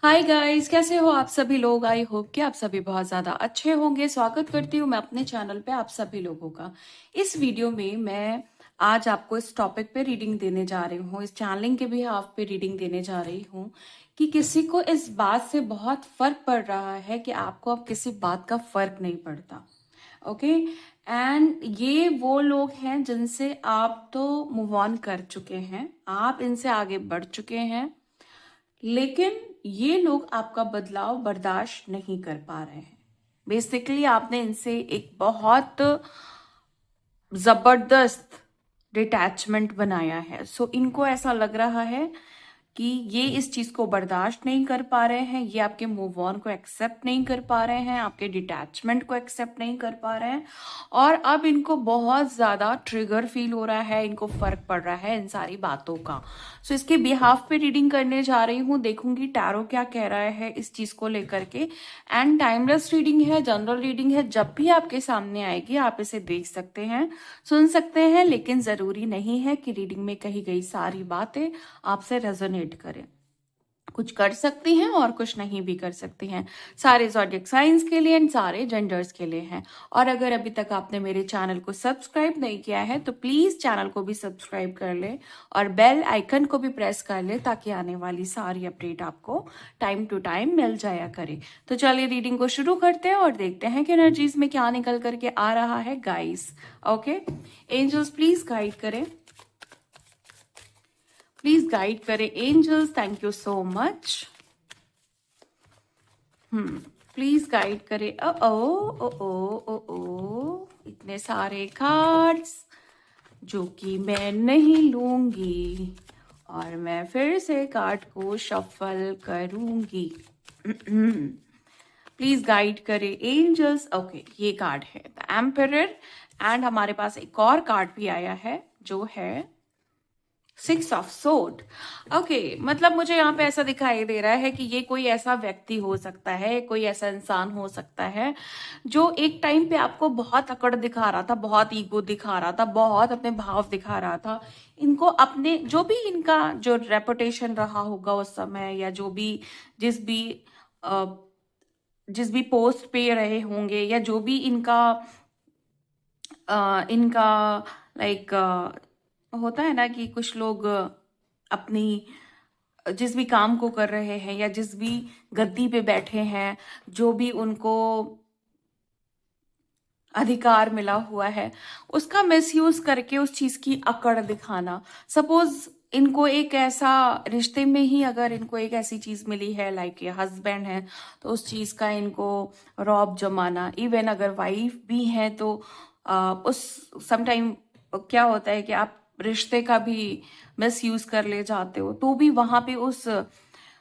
Hi guys, कैसे हो आप सभी लोग। आई होप कि आप सभी बहुत ज़्यादा अच्छे होंगे। स्वागत करती हूँ मैं अपने चैनल पे आप सभी लोगों का। इस वीडियो में मैं आज आपको इस टॉपिक पे रीडिंग देने जा रही हूँ, इस चैनलिंग के भी हाफ पे रीडिंग देने जा रही हूँ कि किसी को इस बात से बहुत फर्क पड़ रहा है कि आपको अब किसी बात का फर्क नहीं पड़ता। ओके। एंड ये वो लोग हैं जिनसे आप तो मूव ऑन कर चुके हैं, आप इनसे आगे बढ़ चुके हैं, लेकिन ये लोग आपका बदलाव बर्दाश्त नहीं कर पा रहे हैं। बेसिकली आपने इनसे एक बहुत जबरदस्त डिटैचमेंट बनाया है। सो इनको ऐसा लग रहा है कि ये इस चीज को बर्दाश्त नहीं कर पा रहे हैं, ये आपके मूव ऑन को एक्सेप्ट नहीं कर पा रहे हैं, आपके डिटैचमेंट को एक्सेप्ट नहीं कर पा रहे हैं। और अब इनको बहुत ज्यादा ट्रिगर फील हो रहा है, इनको फर्क पड़ रहा है इन सारी बातों का। सो इसके बिहाफ पे रीडिंग करने जा रही हूँ, देखूंगी टैरो क्या कह रहा है इस चीज को लेकर के। एंड टाइमलेस रीडिंग है, जनरल रीडिंग है, जब भी आपके सामने आएगी आप इसे देख सकते हैं, सुन सकते हैं, लेकिन जरूरी नहीं है कि रीडिंग में कही गई सारी बातें आपसे रेजोनेट करें। कुछ कर सकती हैं और कुछ नहीं भी कर सकती हैं। सारे ज़ोडिएक साइंस के लिए एंड सारे जेंडर्स के लिए हैं। और अगर अभी तक आपने मेरे चैनल को सब्सक्राइब नहीं किया है तो प्लीज चैनल को भी सब्सक्राइब कर ले और बेल आइकन को भी प्रेस कर ले, ताकि आने वाली सारी अपडेट आपको टाइम टू टाइम मिल जाया करे। तो चलिए रीडिंग को शुरू करते हैं और देखते हैं कि एनर्जीज में क्या निकल करके आ रहा है guys. Okay, angels please guide करें, प्लीज गाइड करें angels, thank you so much. Please guide करें। ओ ओ ओ ओ इतने सारे कार्ड्स जो कि मैं नहीं लूंगी, और मैं फिर से कार्ड को शफल करूंगी। प्लीज गाइड करें एंजल्स। ओके, ये कार्ड है द एम्परर। एंड हमारे पास एक और कार्ड भी आया है जो है 6 ऑफ सोड। ओके, मतलब मुझे यहाँ पे ऐसा दिखाई दे रहा है कि ये कोई ऐसा व्यक्ति हो सकता है, कोई ऐसा इंसान हो सकता है जो एक टाइम पे आपको बहुत अकड़ दिखा रहा था, बहुत ईगो दिखा रहा था, बहुत अपने भाव दिखा रहा था। इनको अपने जो भी इनका जो रेपुटेशन रहा होगा उस समय, या जो भी जिस भी अ, जिस भी पोस्ट पे रहे होंगे, या जो भी इनका लाइक होता है ना कि कुछ लोग अपनी जिस भी काम को कर रहे हैं या जिस भी गद्दी पे बैठे हैं, जो भी उनको अधिकार मिला हुआ है, उसका मिसयूज करके उस चीज की अकड़ दिखाना। सपोज इनको एक ऐसा रिश्ते में ही अगर इनको एक ऐसी चीज मिली है, लाइक ये हस्बैंड है, तो उस चीज का इनको रौब जमाना। इवन अगर वाइफ भी है तो उस समटाइम क्या होता है कि आप रिश्ते का भी मिस यूज कर ले जाते हो, तो भी वहां पे उस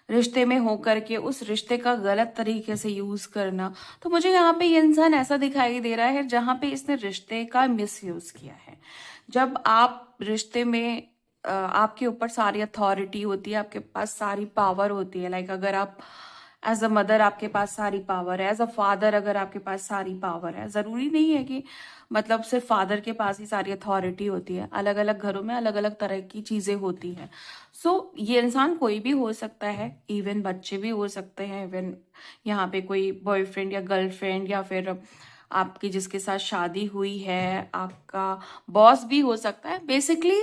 रिश्ते में होकर के उस रिश्ते का गलत तरीके से यूज करना। तो मुझे यहाँ पे ये इंसान ऐसा दिखाई दे रहा है जहां पे इसने रिश्ते का मिस यूज किया है। जब आप रिश्ते में आपके ऊपर सारी अथॉरिटी होती है, आपके पास सारी पावर होती है, लाइक अगर आप एज अ मदर आपके पास सारी पावर है, एज अ फादर अगर आपके पास सारी पावर है। जरूरी नहीं है कि मतलब सिर्फ फादर के पास ही सारी अथॉरिटी होती है, अलग अलग घरों में अलग अलग तरह की चीजें होती हैं। सो ये इंसान कोई भी हो सकता है, इवन बच्चे भी हो सकते हैं, इवन यहाँ पे कोई बॉयफ्रेंड या गर्लफ्रेंड, या फिर आपकी जिसके साथ शादी हुई है आपका बॉस भी हो सकता है। बेसिकली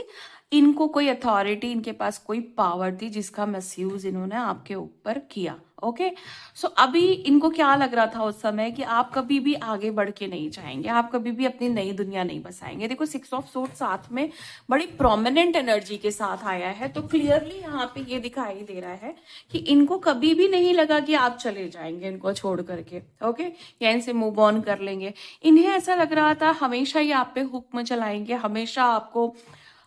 इनको कोई अथॉरिटी, इनके पास कोई पावर थी जिसका मिसयूज इन्होंने आपके ऊपर किया। ओके, सो अभी इनको क्या लग रहा था उस समय कि आप कभी भी आगे बढ़ के नहीं जाएंगे, आप कभी भी अपनी नई दुनिया नहीं बसाएंगे। देखो 6 ऑफ सोर्ड साथ में बड़ी प्रोमिनेंट एनर्जी के साथ आया है, तो क्लियरली यहाँ पे ये दिखाई दे रहा है कि इनको कभी भी नहीं लगा कि आप चले जाएंगे इनको छोड़ करके। ओके, या इनसे मूव ऑन कर लेंगे। इन्हें ऐसा लग रहा था हमेशा ये आप पे हुक्म चलाएंगे, हमेशा आपको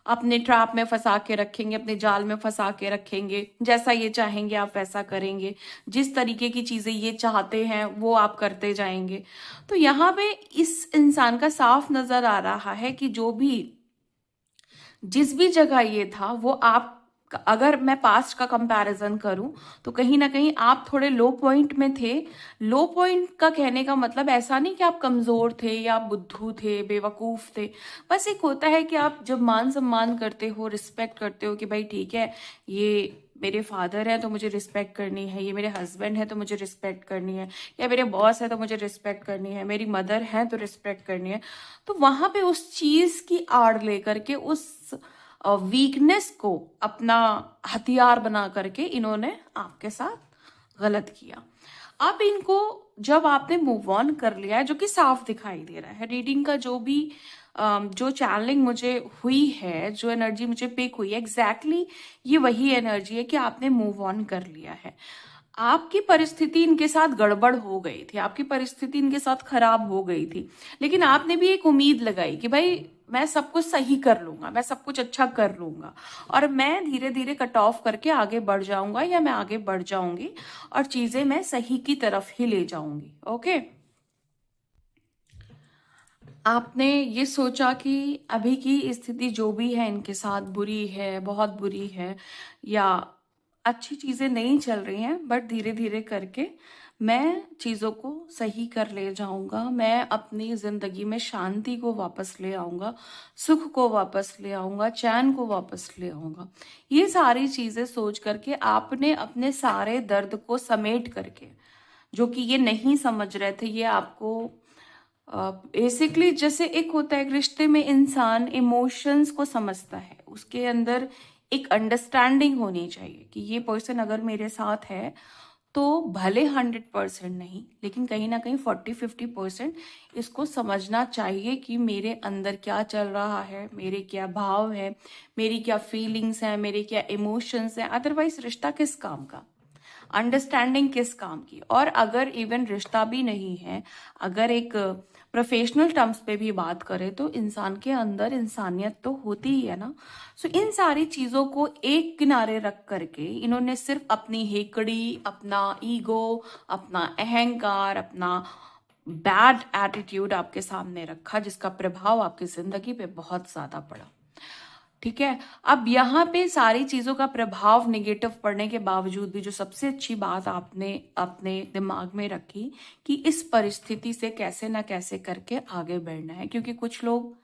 अपने ट्रैप में फंसा के रखेंगे, अपने जाल में फंसा के रखेंगे, जैसा ये चाहेंगे आप वैसा करेंगे, जिस तरीके की चीजें ये चाहते हैं वो आप करते जाएंगे। तो यहाँ पे इस इंसान का साफ नजर आ रहा है कि जो भी जिस भी जगह ये था वो आप, अगर मैं पास्ट का कंपैरिजन करूं तो कहीं ना कहीं आप थोड़े लो पॉइंट में थे। लो पॉइंट का कहने का मतलब ऐसा नहीं कि आप कमजोर थे या आप बुद्धू थे, बेवकूफ थे। बस एक होता है कि आप जब मान सम्मान करते हो, रिस्पेक्ट करते हो कि भाई ठीक है, ये मेरे फादर हैं तो मुझे रिस्पेक्ट करनी है, ये मेरे हस्बैंड है तो मुझे रिस्पेक्ट करनी है, या मेरे बॉस है तो मुझे रिस्पेक्ट करनी है, मेरी मदर है तो रिस्पेक्ट करनी है। तो वहां पे उस चीज की आड़ लेकर के, उस वीकनेस को अपना हथियार बना करके इन्होंने आपके साथ गलत किया। अब इनको जब आपने मूव ऑन कर लिया है, जो कि साफ दिखाई दे रहा है, रीडिंग का जो भी जो चैनलिंग मुझे हुई है, जो एनर्जी मुझे पिक हुई है, एग्जैक्टली ये वही एनर्जी है कि आपने मूव ऑन कर लिया है। आपकी परिस्थिति इनके साथ गड़बड़ हो गई थी, आपकी परिस्थिति इनके साथ खराब हो गई थी, लेकिन आपने भी एक उम्मीद लगाई कि भाई मैं सब कुछ सही कर लूंगा, मैं सब कुछ अच्छा कर लूंगा, और मैं धीरे धीरे कट ऑफ करके आगे बढ़ जाऊंगा, या मैं आगे बढ़ जाऊंगी और चीजें मैं सही की तरफ ही ले जाऊंगी। ओके, आपने ये सोचा कि अभी की स्थिति जो भी है इनके साथ बुरी है, बहुत बुरी है, या अच्छी चीजें नहीं चल रही हैं, बट धीरे धीरे करके मैं चीजों को सही कर ले जाऊंगा, मैं अपनी जिंदगी में शांति को वापस ले आऊंगा, सुख को वापस ले आऊंगा, चैन को वापस ले आऊंगा। ये सारी चीजें सोच करके आपने अपने सारे दर्द को समेट करके, जो कि ये नहीं समझ रहे थे, ये आपको बेसिकली जैसे एक होता है, एक रिश्ते में इंसान इमोशंस को समझता है, उसके अंदर एक अंडरस्टैंडिंग होनी चाहिए कि ये पर्सन अगर मेरे साथ है तो भले 100% नहीं, लेकिन कहीं ना कहीं 40-50% इसको समझना चाहिए कि मेरे अंदर क्या चल रहा है, मेरे क्या भाव है, मेरी क्या फीलिंग्स हैं, मेरे क्या इमोशंस हैं। अदरवाइज रिश्ता किस काम का, अंडरस्टैंडिंग किस काम की। और अगर इवन रिश्ता भी नहीं है, अगर एक प्रोफेशनल टर्म्स पे भी बात करें, तो इंसान के अंदर इंसानियत तो होती ही है ना। सो इन सारी चीजों को एक किनारे रख करके इन्होंने सिर्फ अपनी हेकड़ी, अपना ईगो, अपना अहंकार, अपना बैड एटीट्यूड आपके सामने रखा, जिसका प्रभाव आपकी जिंदगी पे बहुत ज्यादा पड़ा। ठीक है, अब यहाँ पे सारी चीजों का प्रभाव निगेटिव पड़ने के बावजूद भी जो सबसे अच्छी बात आपने अपने दिमाग में रखी कि इस परिस्थिति से कैसे ना कैसे करके आगे बढ़ना है, क्योंकि कुछ लोग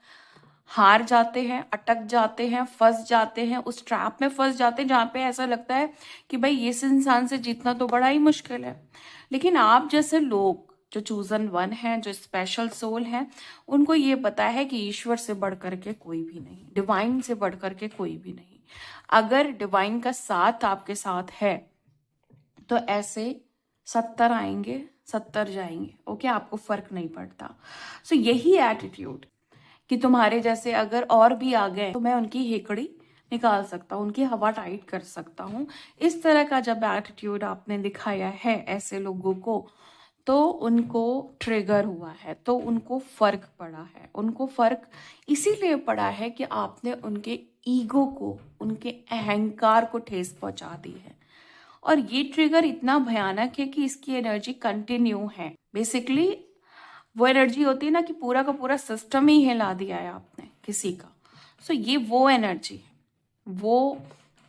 हार जाते हैं, अटक जाते हैं, फंस जाते हैं, उस ट्रैप में फंस जाते हैं जहां पे ऐसा लगता है कि भाई इस इंसान से जीतना तो बड़ा ही मुश्किल है। लेकिन आप जैसे लोग जो चूजन वन है, जो स्पेशल सोल है, उनको ये पता है कि ईश्वर से बढ़ करके कोई भी नहीं, डिवाइन से बढ़ करके कोई भी नहीं। अगर डिवाइन का साथ आपके साथ है तो ऐसे 70 आएंगे, 70 जाएंगे। ओके, आपको फर्क नहीं पड़ता। सो यही एटीट्यूड कि तुम्हारे जैसे अगर और भी आ गए तो मैं उनकी हेकड़ी निकाल सकता हूँ, उनकी हवा टाइट कर सकता हूँ, इस तरह का जब एटीट्यूड आपने दिखाया है ऐसे लोगों को, तो उनको ट्रिगर हुआ है, तो उनको फर्क पड़ा है। उनको फर्क इसीलिए पड़ा है कि आपने उनके ईगो को, उनके अहंकार को ठेस पहुंचा दी है। और ये ट्रिगर इतना भयानक है कि इसकी एनर्जी कंटिन्यू है। बेसिकली वो एनर्जी होती है ना कि पूरा का पूरा सिस्टम ही हिला दिया है आपने किसी का। सो ये वो एनर्जी है, वो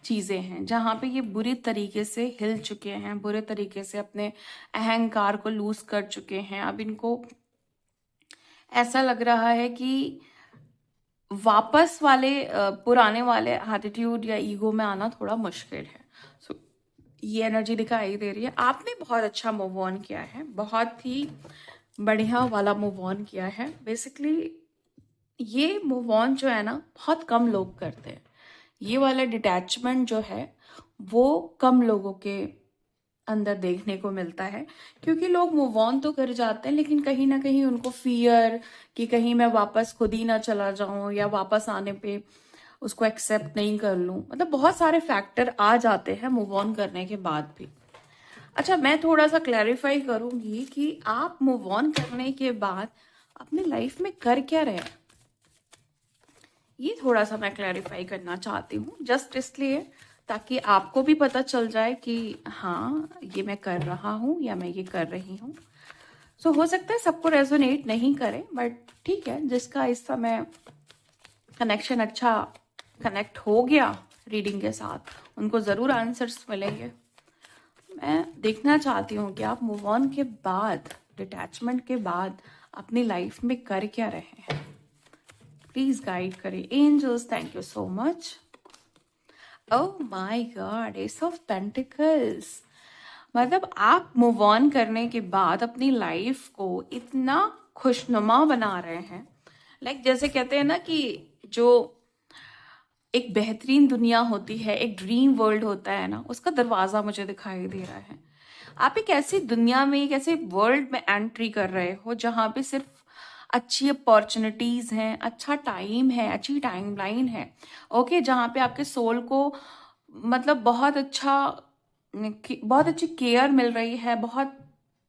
चीजें हैं जहां पे ये बुरी तरीके से हिल चुके हैं, बुरे तरीके से अपने अहंकार को लूज कर चुके हैं। अब इनको ऐसा लग रहा है कि वापस वाले पुराने वाले एटीट्यूड या ईगो में आना थोड़ा मुश्किल है। सो ये एनर्जी दिखाई दे रही है। आपने बहुत अच्छा मूव ऑन किया है, बहुत ही बढ़िया वाला मूव ऑन किया है। बेसिकली ये मूव ऑन जो है ना, बहुत कम लोग करते हैं। ये वाला डिटैचमेंट जो है वो कम लोगों के अंदर देखने को मिलता है, क्योंकि लोग मूव ऑन तो कर जाते हैं, लेकिन कहीं ना कहीं उनको फियर कि कहीं मैं वापस खुद ही ना चला जाऊं, या वापस आने पे उसको एक्सेप्ट नहीं कर लूं। मतलब बहुत सारे फैक्टर आ जाते हैं मूव ऑन करने के बाद भी। अच्छा, मैं थोड़ा सा क्लैरिफाई करूंगी कि आप मूव ऑन करने के बाद अपने लाइफ में कर क्या रहे हैं, ये थोड़ा सा मैं क्लैरिफाई करना चाहती हूँ, जस्ट इसलिए ताकि आपको भी पता चल जाए कि हाँ ये मैं कर रहा हूँ या मैं ये कर रही हूँ। सो हो सकता है सबको रेजोनेट नहीं करे, बट ठीक है, जिसका इस समय कनेक्शन अच्छा कनेक्ट हो गया रीडिंग के साथ, उनको ज़रूर आंसर्स मिलेंगे। मैं देखना चाहती हूँ कि आप मूव ऑन के बाद, डिटैचमेंट के बाद अपनी लाइफ में कर क्या रहे हैं। प्लीज गाइड करें angels, thank you so much. Oh my god, ace of pentacles. मतलब आप मूव ऑन करने के बाद अपनी लाइफ को इतना खुशनुमा बना रहे हैं। जैसे कहते हैं ना कि जो एक बेहतरीन दुनिया होती है, एक ड्रीम वर्ल्ड होता है ना, उसका दरवाजा मुझे दिखाई दे रहा है। आप एक ऐसी दुनिया में, एक ऐसे वर्ल्ड में एंट्री कर रहे हो जहाँ पे सिर्फ अच्छी अपॉर्चुनिटीज हैं, अच्छा टाइम है, अच्छी टाइमलाइन है। ओके, जहाँ पे आपके सोल को मतलब बहुत अच्छी केयर मिल रही है, बहुत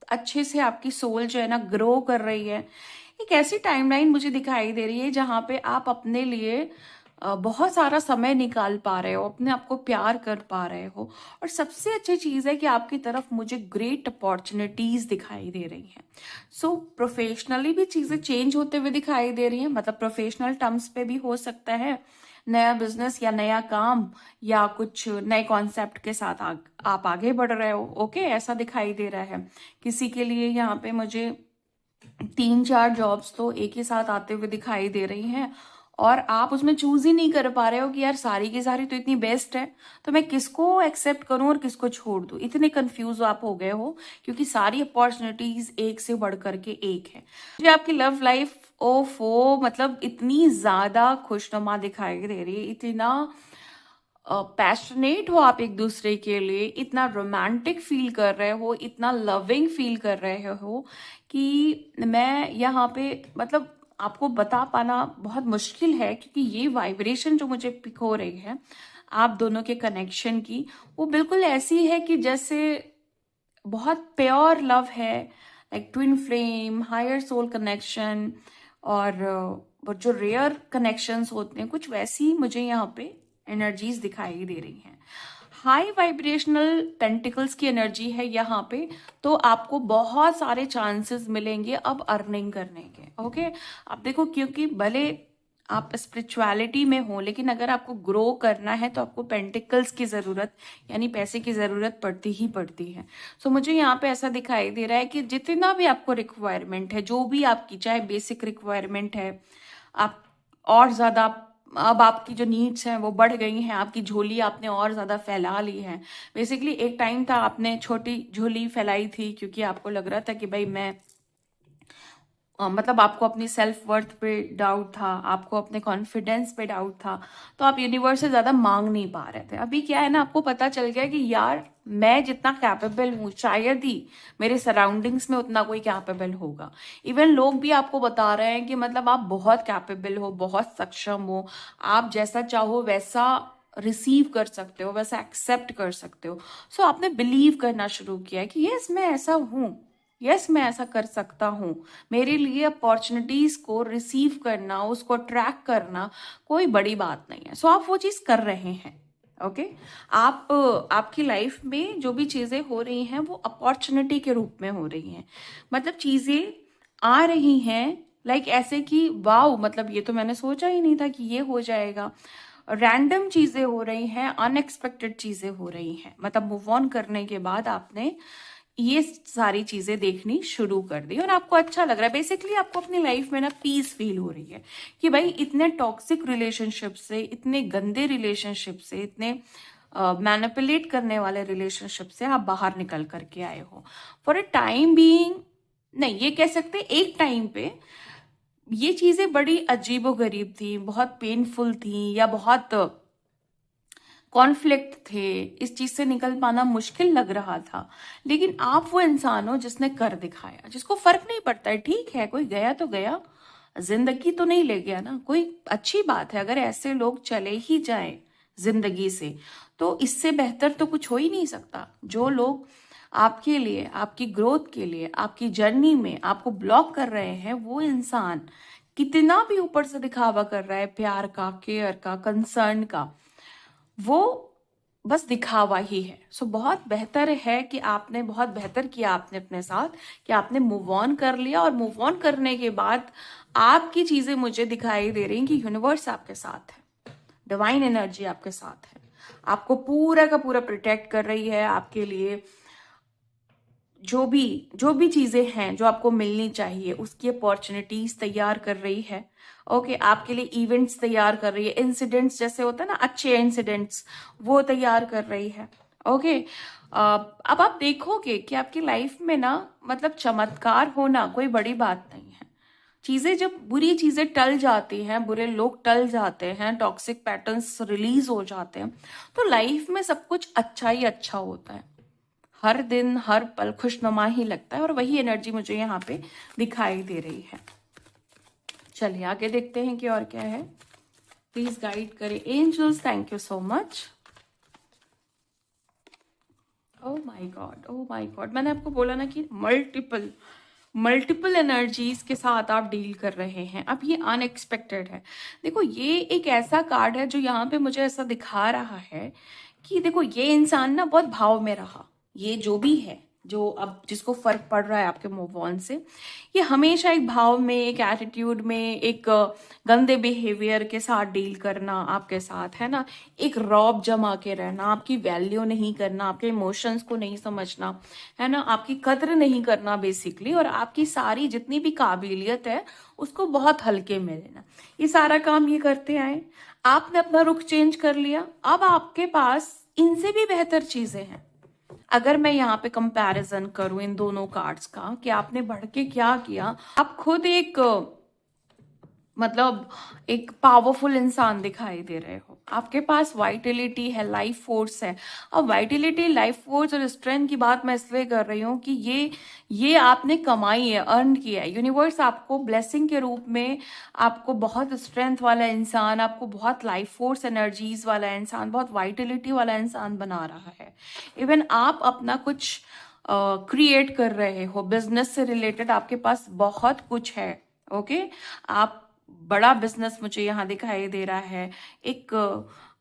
अच्छे से आपकी सोल जो है ना ग्रो कर रही है। एक ऐसी टाइमलाइन मुझे दिखाई दे रही है जहाँ पे आप अपने लिए बहुत सारा समय निकाल पा रहे हो, अपने आप को प्यार कर पा रहे हो। और सबसे अच्छी चीज़ है कि आपकी तरफ मुझे ग्रेट अपॉर्चुनिटीज दिखाई दे रही हैं। सो प्रोफेशनली भी चीज़ें चेंज होते हुए दिखाई दे रही हैं। मतलब प्रोफेशनल टर्म्स पे भी हो सकता है नया बिजनेस या नया काम या कुछ नए कॉन्सेप्ट के साथ आप आगे बढ़ रहे हो। ओके, ऐसा दिखाई दे रहा है। किसी के लिए यहाँ पे मुझे 3-4 जॉब्स तो एक ही साथ आते हुए दिखाई दे रही हैं, और आप उसमें चूज ही नहीं कर पा रहे हो कि यार सारी की सारी तो इतनी बेस्ट है, तो मैं किसको एक्सेप्ट करूं और किसको छोड़ दूं। इतने कंफ्यूज आप हो गए हो क्योंकि सारी अपॉर्चुनिटीज एक से बढ़ करके एक है। जो आपकी लव लाइफ, ओफो, मतलब इतनी ज्यादा खुशनुमा दिखाई दे रही है, इतना पैशनेट हो आप एक दूसरे के लिए, इतना रोमांटिक फील कर रहे हो, इतना लविंग फील कर रहे हो कि मैं यहाँ पे मतलब आपको बता पाना बहुत मुश्किल है, क्योंकि ये वाइब्रेशन जो मुझे पिक हो रही है आप दोनों के कनेक्शन की, वो बिल्कुल ऐसी है कि जैसे बहुत प्योर लव है, like twin flame, higher soul connection. और जो रेयर कनेक्शंस होते हैं कुछ वैसी मुझे यहाँ पे एनर्जीज दिखाई दे रही हैं। हाई वाइब्रेशनल पेंटिकल्स की एनर्जी है यहाँ पे, तो आपको बहुत सारे चांसेस मिलेंगे अब अर्निंग करने के। ओके, आप देखो, क्योंकि भले आप स्पिरिचुअलिटी में हो, लेकिन अगर आपको ग्रो करना है तो आपको पेंटिकल्स की जरूरत, यानी पैसे की जरूरत पड़ती ही पड़ती है। सो मुझे यहाँ पे ऐसा दिखाई दे रहा है कि जितना भी आपको रिक्वायरमेंट है, जो भी आपकी चाहे बेसिक रिक्वायरमेंट है, आप और ज्यादा, अब आपकी जो नीड्स हैं वो बढ़ गई हैं, आपकी झोली आपने और ज्यादा फैला ली है। बेसिकली एक टाइम था आपने छोटी झोली फैलाई थी क्योंकि आपको लग रहा था कि भाई मैं मतलब आपको अपनी सेल्फ वर्थ पे डाउट था, आपको अपने कॉन्फिडेंस पे डाउट था, तो आप यूनिवर्स से ज्यादा मांग नहीं पा रहे थे। अभी क्या है ना, आपको पता चल गया कि यार मैं जितना कैपेबल हूँ शायद ही मेरे सराउंडिंग्स में उतना कोई कैपेबल होगा। इवन लोग भी आपको बता रहे हैं कि मतलब आप बहुत कैपेबल हो, बहुत सक्षम हो, आप जैसा चाहो वैसा रिसीव कर सकते हो, वैसा एक्सेप्ट कर सकते हो। सो आपने बिलीव करना शुरू किया कि यस मैं ऐसा हूँ, यस मैं ऐसा कर सकता हूँ। मेरे लिए अपॉर्चुनिटीज को रिसीव करना, उसको ट्रैक करना कोई बड़ी बात नहीं है। सो आप वो चीज कर रहे हैं। ओके, आप आपकी लाइफ में जो भी चीजें हो रही हैं वो अपॉर्चुनिटी के रूप में हो रही हैं। मतलब चीजें आ रही हैं लाइक ऐसे कि वाओ, मतलब ये तो मैंने सोचा ही नहीं था कि ये हो जाएगा। रैंडम चीजें हो रही हैं, अनएक्सपेक्टेड चीजें हो रही हैं। मतलब मूव ऑन करने के बाद आपने ये सारी चीजें देखनी शुरू कर दी और आपको अच्छा लग रहा है। बेसिकली आपको अपनी लाइफ में ना पीस फील हो रही है कि भाई इतने टॉक्सिक रिलेशनशिप से, इतने गंदे रिलेशनशिप से, इतने मैनिपुलेट करने वाले रिलेशनशिप से आप बाहर निकल करके आए हो फॉर अ टाइम बीइंग। नहीं, ये कह सकते एक टाइम पे ये चीजें बड़ी अजीबो गरीब थी, बहुत पेनफुल थी, या बहुत कॉन्फ्लिक्ट थे, इस चीज से निकल पाना मुश्किल लग रहा था। लेकिन आप वो इंसान हो जिसने कर दिखाया, जिसको फर्क नहीं पड़ता है, ठीक है कोई गया तो गया, जिंदगी तो नहीं ले गया ना, कोई अच्छी बात है अगर ऐसे लोग चले ही जाएं जिंदगी से, तो इससे बेहतर तो कुछ हो ही नहीं सकता। जो लोग आपके लिए, आपकी ग्रोथ के लिए, आपकी जर्नी में आपको ब्लॉक कर रहे हैं, वो इंसान कितना भी ऊपर से दिखावा कर रहा है प्यार का, केयर का, कंसर्न का, वो बस दिखावा ही है। सो बहुत बेहतर है कि आपने, बहुत बेहतर किया आपने अपने साथ कि आपने मूव ऑन कर लिया। और मूव ऑन करने के बाद आपकी चीजें मुझे दिखाई दे रही कि यूनिवर्स आपके साथ है, डिवाइन एनर्जी आपके साथ है, आपको पूरा का पूरा प्रोटेक्ट कर रही है, आपके लिए जो भी चीजें हैं जो आपको मिलनी चाहिए उसकी अपॉर्चुनिटीज तैयार कर रही है। ओके, आपके लिए इवेंट्स तैयार कर रही है, इंसिडेंट्स जैसे होता है ना, अच्छे इंसिडेंट्स, वो तैयार कर रही है। ओके, अब आप देखोगे कि आपकी लाइफ में ना, मतलब चमत्कार होना कोई बड़ी बात नहीं है। चीजें जब बुरी चीजें टल जाती हैं, बुरे लोग टल जाते हैं, टॉक्सिक पैटर्न्स रिलीज हो जाते हैं, तो लाइफ में सब कुछ अच्छा ही अच्छा होता है। हर दिन हर पल खुशनुमा ही लगता है, और वही एनर्जी मुझे यहाँ पे दिखाई दे रही है। चलिए आगे देखते हैं कि और क्या है। प्लीज गाइड करें angels, thank you so much. Oh my god, oh my god, मैंने आपको बोला ना कि मल्टीपल एनर्जीज के साथ आप डील कर रहे हैं। अब ये अनएक्सपेक्टेड है। देखो, ये एक ऐसा कार्ड है जो यहाँ पे मुझे ऐसा दिखा रहा है कि देखो, ये इंसान ना बहुत भाव में रहा। ये जो भी है, जो अब जिसको फर्क पड़ रहा है आपके मूव ऑन से, ये हमेशा एक भाव में, एक एटीट्यूड में, एक गंदे बिहेवियर के साथ डील करना आपके साथ, है ना, एक रौब जमा के रहना, आपकी वैल्यू नहीं करना, आपके इमोशंस को नहीं समझना, है ना, आपकी कद्र नहीं करना बेसिकली, और आपकी सारी जितनी भी काबिलियत है उसको बहुत हल्के में लेना। ये सारा काम ये करते आए। आपने अपना रुख चेंज कर लिया, अब आपके पास इनसे भी बेहतर चीजें हैं। अगर मैं यहाँ पे कंपैरिजन करूं इन दोनों कार्ड्स का कि आपने बढ़ के क्या किया, आप खुद एक मतलब एक पावरफुल इंसान दिखाई दे रहे हो। आपके पास वाइटलिटी है, लाइफ फोर्स है। अब वाइटलिटी, लाइफ फोर्स और स्ट्रेंथ की बात मैं इसलिए कर रही हूँ कि ये आपने कमाई है, अर्न किया है। यूनिवर्स आपको ब्लेसिंग के रूप में आपको बहुत स्ट्रेंथ वाला इंसान, आपको बहुत लाइफ फोर्स एनर्जीज वाला इंसान, बहुत वाइटलिटी वाला इंसान बना रहा है। इवन आप अपना कुछ क्रिएट कर रहे हो, बिजनेस से रिलेटेड आपके पास बहुत कुछ है। ओके, आप बड़ा बिजनेस मुझे यहाँ दिखाई दे रहा है, एक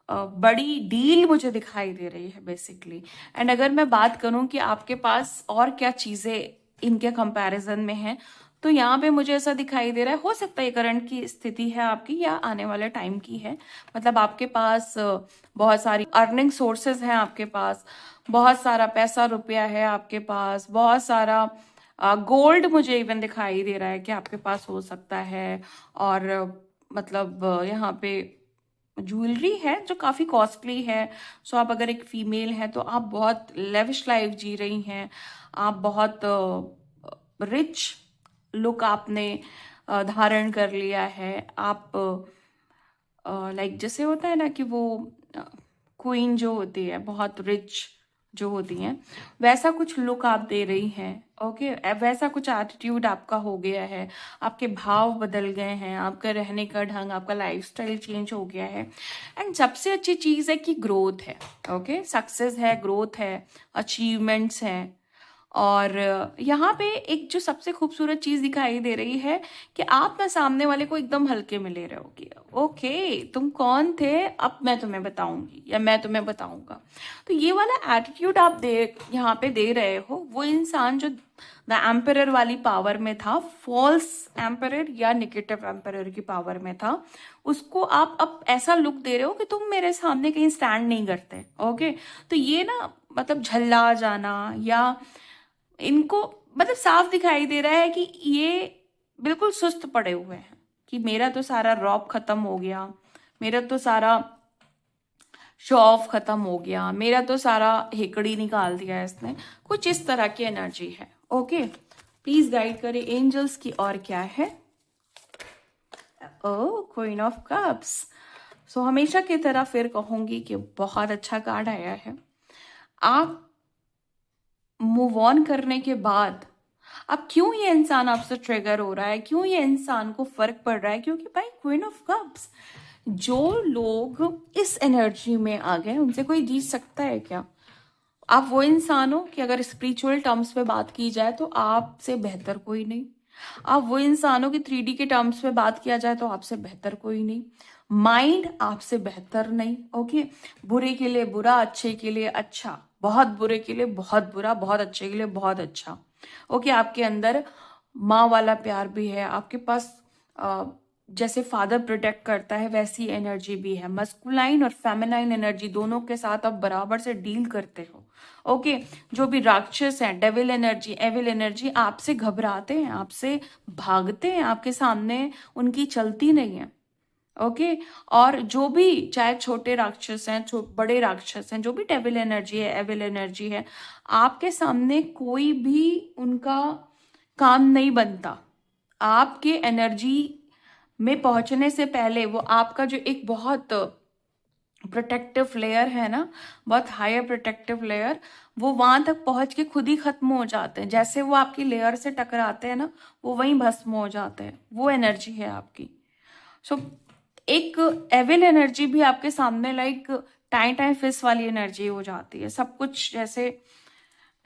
बड़ी डील मुझे दिखाई दे रही है बेसिकली। एंड अगर मैं बात करूं कि आपके पास और क्या चीजें इनके कंपैरिजन में है, तो यहाँ पे मुझे ऐसा दिखाई दे रहा है, हो सकता है ये करंट की स्थिति है आपकी या आने वाले टाइम की है। मतलब आपके पास बहुत सारी अर्निंग सोर्सेज हैं, आपके पास बहुत सारा पैसा रुपया है, आपके पास बहुत सारा गोल्ड मुझे इवन दिखाई दे रहा है कि आपके पास हो सकता है। और मतलब यहाँ पे ज्वेलरी है जो काफी कॉस्टली है। सो आप अगर एक फीमेल हैं तो आप बहुत लेविश लाइफ जी रही हैं, आप बहुत रिच लुक आपने धारण कर लिया है। आप लाइक जैसे होता है ना कि वो क्वीन जो होती है, बहुत रिच जो होती हैं, वैसा कुछ लुक आप दे रही हैं। ओके, वैसा कुछ एटीट्यूड आपका हो गया है, आपके भाव बदल गए हैं, आपका रहने का ढंग, आपका लाइफस्टाइल चेंज हो गया है। एंड सबसे अच्छी चीज है कि ग्रोथ है। ओके, सक्सेस है, ग्रोथ है, अचीवमेंट्स हैं। और यहाँ पे एक जो सबसे खूबसूरत चीज दिखाई दे रही है कि आप ना सामने वाले को एकदम हल्के में ले रहे हो कि ओके, तुम कौन थे, अब मैं तुम्हें बताऊंगी या मैं तुम्हें बताऊंगा। तो ये वाला एटीट्यूड आप दे यहाँ पे दे रहे हो। वो इंसान जो द एम्परर वाली पावर में था, फॉल्स एम्परर या नेगेटिव एम्परर की पावर में था, उसको आप अब ऐसा लुक दे रहे हो कि तुम मेरे सामने कहीं स्टैंड नहीं करते। ओके, तो ये ना मतलब झल्ला जाना या इनको मतलब साफ दिखाई दे रहा है कि ये बिल्कुल सुस्त पड़े हुए हैं कि मेरा तो सारा रौब खत्म हो गया, मेरा तो सारा शो ऑफ खत्म हो गया, मेरा तो सारा हेकड़ी निकाल दिया इसने। कुछ इस तरह की एनर्जी है। ओके, प्लीज गाइड करें एंजल्स की और क्या है। ओ, क्वीन ऑफ कप्स। सो हमेशा की तरह फिर कहूंगी कि बहुत अच्छा कार्ड आया है। आप मूव ऑन करने के बाद अब क्यों ये इंसान आपसे ट्रिगर हो रहा है, क्यों ये इंसान को फर्क पड़ रहा है, क्योंकि भाई क्वीन ऑफ कप्स, जो लोग इस एनर्जी में आ गए उनसे कोई जीत सकता है क्या? आप वो इंसान हो कि अगर स्पिरिचुअल टर्म्स पे बात की जाए तो आपसे बेहतर कोई नहीं। आप वो इंसान हो कि 3D के टर्म्स पे बात किया जाए तो आपसे बेहतर कोई नहीं। माइंड आपसे बेहतर नहीं। ओके, बुरे के लिए बुरा, अच्छे के लिए अच्छा, बहुत बुरे के लिए बहुत बुरा, बहुत अच्छे के लिए बहुत अच्छा। ओके, आपके अंदर माँ वाला प्यार भी है, आपके पास जैसे फादर प्रोटेक्ट करता है वैसी एनर्जी भी है। मस्कुलाइन और फेमिनाइन एनर्जी दोनों के साथ आप बराबर से डील करते हो। ओके, जो भी राक्षस हैं, डेविल एनर्जी, एविल एनर्जी, आपसे घबराते हैं, आपसे भागते हैं, आपके सामने उनकी चलती नहीं है। ओके, और जो भी चाहे छोटे राक्षस हैं, बड़े राक्षस हैं, जो भी डेविल एनर्जी है, एविल एनर्जी है, आपके सामने कोई भी उनका काम नहीं बनता। आपके एनर्जी में पहुंचने से पहले वो आपका जो एक बहुत प्रोटेक्टिव लेयर है ना, बहुत हायर प्रोटेक्टिव लेयर, वो वहां तक पहुंच के खुद ही खत्म हो जाते हैं। जैसे वो आपकी लेयर से टकराते हैं ना, वो वहीं भस्म हो जाते हैं। वो एनर्जी है आपकी। सो एक एविल एनर्जी भी आपके सामने लाइक टाइम टाइम फिस वाली एनर्जी हो जाती है। सब कुछ जैसे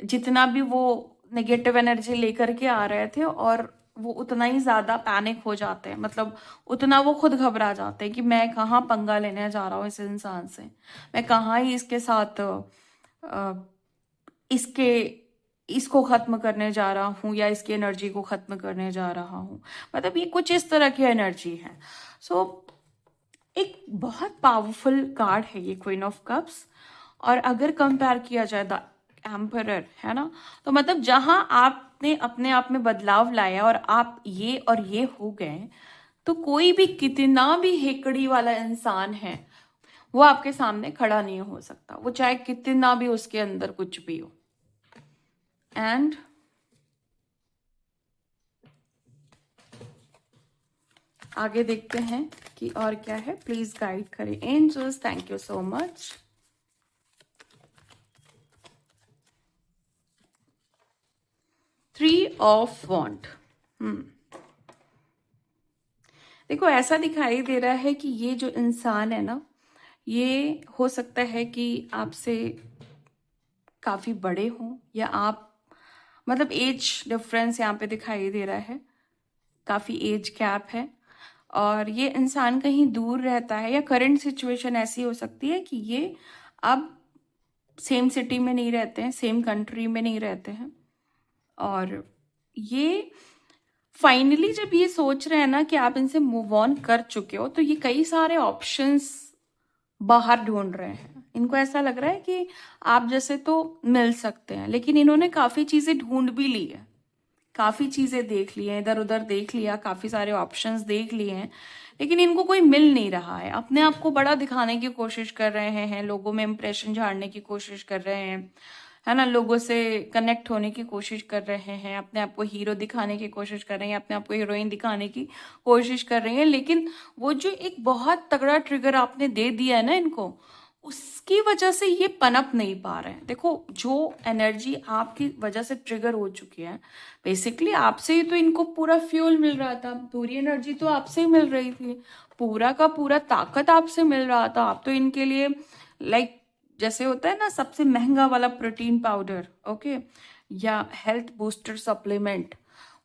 जितना भी वो नेगेटिव एनर्जी लेकर के आ रहे थे, और वो उतना ही ज्यादा पैनिक हो जाते हैं, मतलब उतना वो खुद घबरा जाते हैं कि मैं कहाँ पंगा लेने जा रहा हूँ इस इंसान से, मैं कहाँ ही इसके साथ इसके इसको खत्म करने जा रहा हूँ, या इसकी एनर्जी को खत्म करने जा रहा हूँ। मतलब ये कुछ इस तरह की एनर्जी है। सो एक बहुत पावरफुल कार्ड है ये क्वीन ऑफ कप्स। और अगर कंपेयर किया जाए द एम्परर, है ना, तो मतलब जहां आपने अपने आप में बदलाव लाया और आप ये और ये हो गए, तो कोई भी कितना भी हेकड़ी वाला इंसान है, वो आपके सामने खड़ा नहीं हो सकता, वो चाहे कितना भी उसके अंदर कुछ भी हो। एंड आगे देखते हैं कि और क्या है। प्लीज गाइड करें angels, thank you so much. Three of wands. देखो, ऐसा दिखाई दे रहा है कि ये जो इंसान है ना, ये हो सकता है कि आपसे काफी बड़े हों, या आप मतलब एज डिफरेंस यहाँ पे दिखाई दे रहा है, काफी एज गैप है। और ये इंसान कहीं दूर रहता है, या करंट सिचुएशन ऐसी हो सकती है कि ये अब सेम सिटी में नहीं रहते हैं, सेम कंट्री में नहीं रहते हैं। और ये फाइनली जब ये सोच रहे हैं ना कि आप इनसे मूव ऑन कर चुके हो, तो ये कई सारे ऑप्शंस बाहर ढूंढ रहे हैं। इनको ऐसा लग रहा है कि आप जैसे तो मिल सकते हैं, लेकिन इन्होंने काफी चीजें ढूंढ भी ली है, काफी चीजें देख ली हैं, इधर उधर देख लिया, काफी सारे ऑप्शंस देख लिए हैं, लेकिन इनको कोई मिल नहीं रहा है। अपने आप को बड़ा दिखाने की कोशिश कर रहे हैं, लोगों में इंप्रेशन झाड़ने की कोशिश कर रहे हैं, है ना, लोगों से कनेक्ट होने की कोशिश कर रहे हैं, अपने आप को हीरो दिखाने की कोशिश कर रहे हैं, अपने आप को हीरोइन दिखाने की कोशिश कर रहे हैं। लेकिन वो जो एक बहुत तगड़ा ट्रिगर आपने दे दिया है ना इनको, उसकी वजह से ये पनप नहीं पा रहे हैं। देखो, जो एनर्जी आपकी वजह से ट्रिगर हो चुकी है, बेसिकली आपसे ही तो इनको पूरा फ्यूल मिल रहा था, पूरी एनर्जी तो आपसे ही मिल रही थी, पूरा का पूरा ताकत आपसे मिल रहा था। आप तो इनके लिए लाइक जैसे होता है ना सबसे महंगा वाला प्रोटीन पाउडर, ओके, या हेल्थ बूस्टर सप्लीमेंट,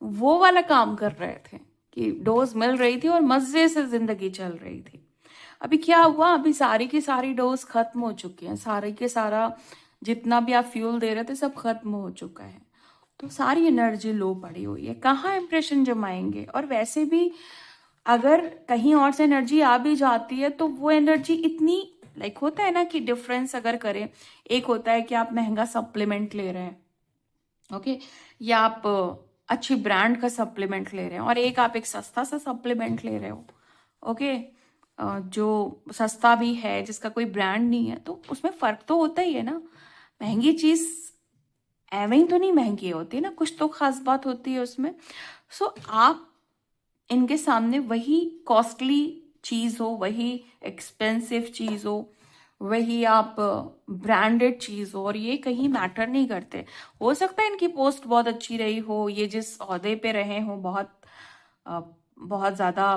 वो वाला काम कर रहे थे कि डोज मिल रही थी और मजे से जिंदगी चल रही थी। अभी क्या हुआ, अभी सारी की सारी डोज खत्म हो चुकी है, सारे के सारा जितना भी आप फ्यूल दे रहे थे सब खत्म हो चुका है, तो सारी एनर्जी लो पड़ी हुई है, कहाँ इंप्रेशन जमाएंगे। और वैसे भी अगर कहीं और से एनर्जी आ भी जाती है, तो वो एनर्जी इतनी लाइक होता है ना कि डिफरेंस अगर करें, एक होता है कि आप महंगा सप्लीमेंट ले रहे हैं, ओके, या आप अच्छी ब्रांड का सप्लीमेंट ले रहे हैं, और एक आप एक सस्ता सा सप्लीमेंट ले रहे हो, ओके, जो सस्ता भी है, जिसका कोई ब्रांड नहीं है, तो उसमें फर्क तो होता ही है ना। महंगी चीज एवं ही तो नहीं महंगी होती ना, कुछ तो खास बात होती है उसमें। सो आप इनके सामने वही कॉस्टली चीज हो, वही एक्सपेंसिव चीज हो, वही आप ब्रांडेड चीज हो, और ये कहीं मैटर नहीं करते। हो सकता है इनकी पोस्ट बहुत अच्छी रही हो, ये जिस ओहदे पे रहे हो, बहुत ज्यादा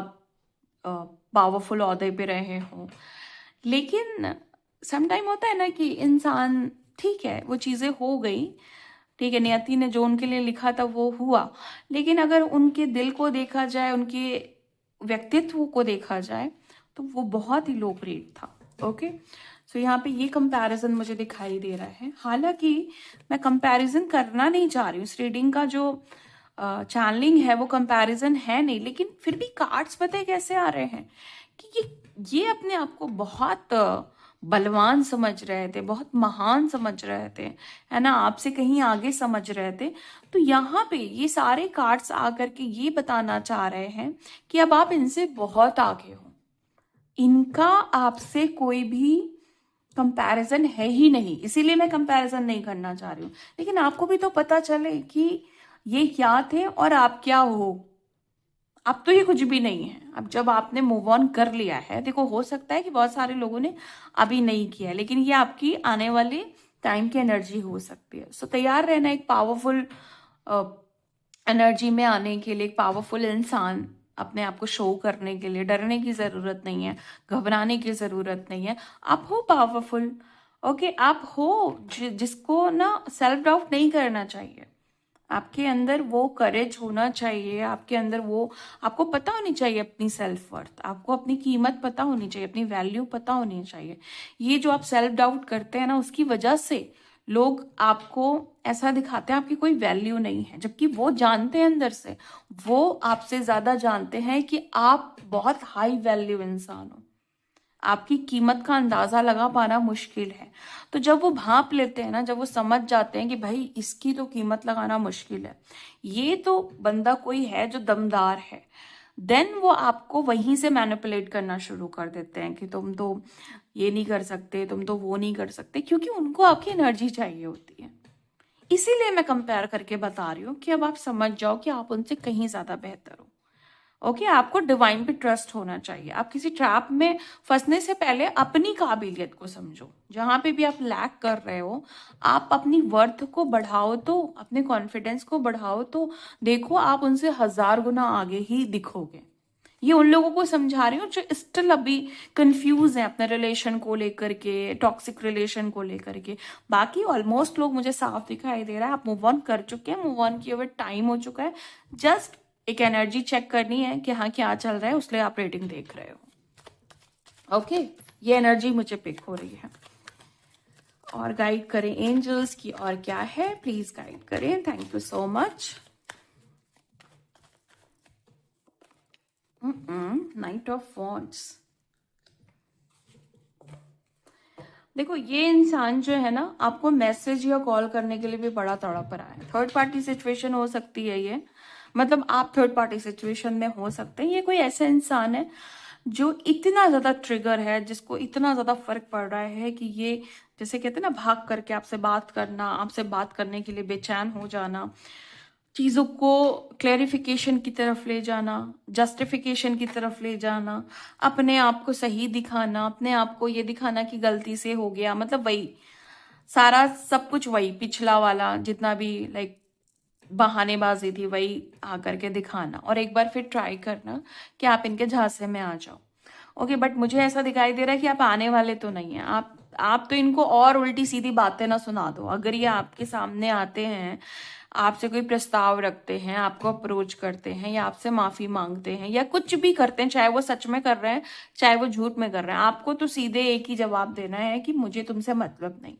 पावरफुल ओहदे पे रहे हो, लेकिन समटाइम होता है ना कि इंसान, ठीक है वो चीजें हो गई, ठीक है, नियति ने जो उनके लिए लिखा था वो हुआ, लेकिन अगर उनके दिल को देखा जाए, उनके व्यक्तित्व को देखा जाए, तो वो बहुत ही लोकप्रिय था। ओके, सो यहाँ पे ये कंपैरिजन मुझे दिखाई दे रहा है। हालांकि मैं कंपैरिजन करना नहीं चाह रही हूँ, इस रीडिंग का जो चैनलिंग है वो कंपैरिजन है नहीं, लेकिन फिर भी कार्ड्स पता है कैसे आ रहे हैं कि ये अपने आप को बहुत बलवान समझ रहे थे, बहुत महान समझ रहे थे, है ना, आपसे कहीं आगे समझ रहे थे। तो यहाँ पे ये सारे कार्ड्स आकर के ये बताना चाह रहे हैं कि अब आप इनसे बहुत आगे हो, इनका आपसे कोई भी कंपैरिजन है ही नहीं, इसीलिए मैं कंपैरिजन नहीं करना चाह रही हूँ। लेकिन आपको भी तो पता चले कि ये क्या थे और आप क्या हो। अब तो ये कुछ भी नहीं है। अब जब आपने मूव ऑन कर लिया है, देखो हो सकता है कि बहुत सारे लोगों ने अभी नहीं किया है, लेकिन ये आपकी आने वाले टाइम की एनर्जी हो सकती है। सो तैयार रहना एक पावरफुल एनर्जी में आने के लिए, एक पावरफुल इंसान अपने आप को शो करने के लिए। डरने की जरूरत नहीं है, घबराने की जरूरत नहीं है, आप हो पावरफुल। ओके, आप हो जिसको ना सेल्फ डाउट नहीं करना चाहिए। आपके अंदर वो करेज होना चाहिए, आपके अंदर वो, आपको पता होनी चाहिए अपनी सेल्फ वर्थ, आपको अपनी कीमत पता होनी चाहिए, अपनी वैल्यू पता होनी चाहिए। ये जो आप सेल्फ डाउट करते हैं ना, उसकी वजह से लोग आपको ऐसा दिखाते हैं आपकी कोई वैल्यू नहीं है, जबकि वो जानते हैं अंदर से, वो आपसे ज्यादा जानते हैं कि आप बहुत हाई वैल्यू इंसान हो। आपकी कीमत का अंदाजा लगा पाना मुश्किल है। तो जब वो भांप लेते हैं ना, जब वो समझ जाते हैं कि भाई इसकी तो कीमत लगाना मुश्किल है, ये तो बंदा कोई है जो दमदार है, देन वो आपको वहीं से मैनिपुलेट करना शुरू कर देते हैं कि तुम तो ये नहीं कर सकते, तुम तो वो नहीं कर सकते, क्योंकि उनको आपकी एनर्जी चाहिए होती है। इसीलिए मैं कंपेयर करके बता रही हूँ कि अब आप समझ जाओ कि आप उनसे कहीं ज्यादा बेहतर हो। ओके, आपको डिवाइन पे ट्रस्ट होना चाहिए। आप किसी ट्रैप में फंसने से पहले अपनी काबिलियत को समझो। जहां पे भी आप लैक कर रहे हो, आप अपनी वर्थ को बढ़ाओ, तो अपने कॉन्फिडेंस को बढ़ाओ, तो देखो आप उनसे 1000 गुना आगे ही दिखोगे। ये उन लोगों को समझा रही हूँ जो स्टिल अभी कंफ्यूज हैं अपने रिलेशन को लेकर के, टॉक्सिक रिलेशन को लेकर के। बाकी ऑलमोस्ट लोग मुझे साफ दिखाई दे रहा है, आप मूव ऑन कर चुके हैं, मूव ऑन किए हुए टाइम हो चुका है। जस्ट एक एनर्जी चेक करनी है कि हाँ क्या चल रहा है, उसलिए आप रेटिंग देख रहे हो। ओके, ये एनर्जी मुझे पिक हो रही है। और गाइड करें एंजल्स की, और क्या है प्लीज गाइड करें। Thank you so much. Night of wands. देखो ये इंसान जो है ना, आपको मैसेज या कॉल करने के लिए भी बड़ा तड़प रहा है। थर्ड पार्टी सिचुएशन हो सकती है ये, मतलब आप थर्ड पार्टी सिचुएशन में हो सकते हैं। ये कोई ऐसा इंसान है जो इतना ज्यादा ट्रिगर है, जिसको इतना ज्यादा फर्क पड़ रहा है कि ये, जैसे कहते हैं ना, भाग करके आपसे बात करना, आपसे बात करने के लिए बेचैन हो जाना, चीजों को क्लैरिफिकेशन की तरफ ले जाना, जस्टिफिकेशन की तरफ ले जाना, अपने आप को सही दिखाना, अपने आप को ये दिखाना कि गलती से हो गया, मतलब वही सारा सब कुछ, वही पिछला वाला जितना भी लाइक बहानेबाजी थी, वही आकर के दिखाना, और एक बार फिर ट्राई करना कि आप इनके झांसे में आ जाओ। ओके, बट मुझे ऐसा दिखाई दे रहा है कि आप आने वाले तो नहीं है। आप तो इनको और उल्टी सीधी बातें ना सुना दो। अगर ये आपके सामने आते हैं, आपसे कोई प्रस्ताव रखते हैं, आपको अप्रोच करते हैं, या आपसे माफी मांगते हैं, या कुछ भी करते हैं, चाहे वो सच में कर रहे हैं चाहे वो झूठ में कर रहे हैं, आपको तो सीधे एक ही जवाब देना है कि मुझे तुमसे मतलब नहीं।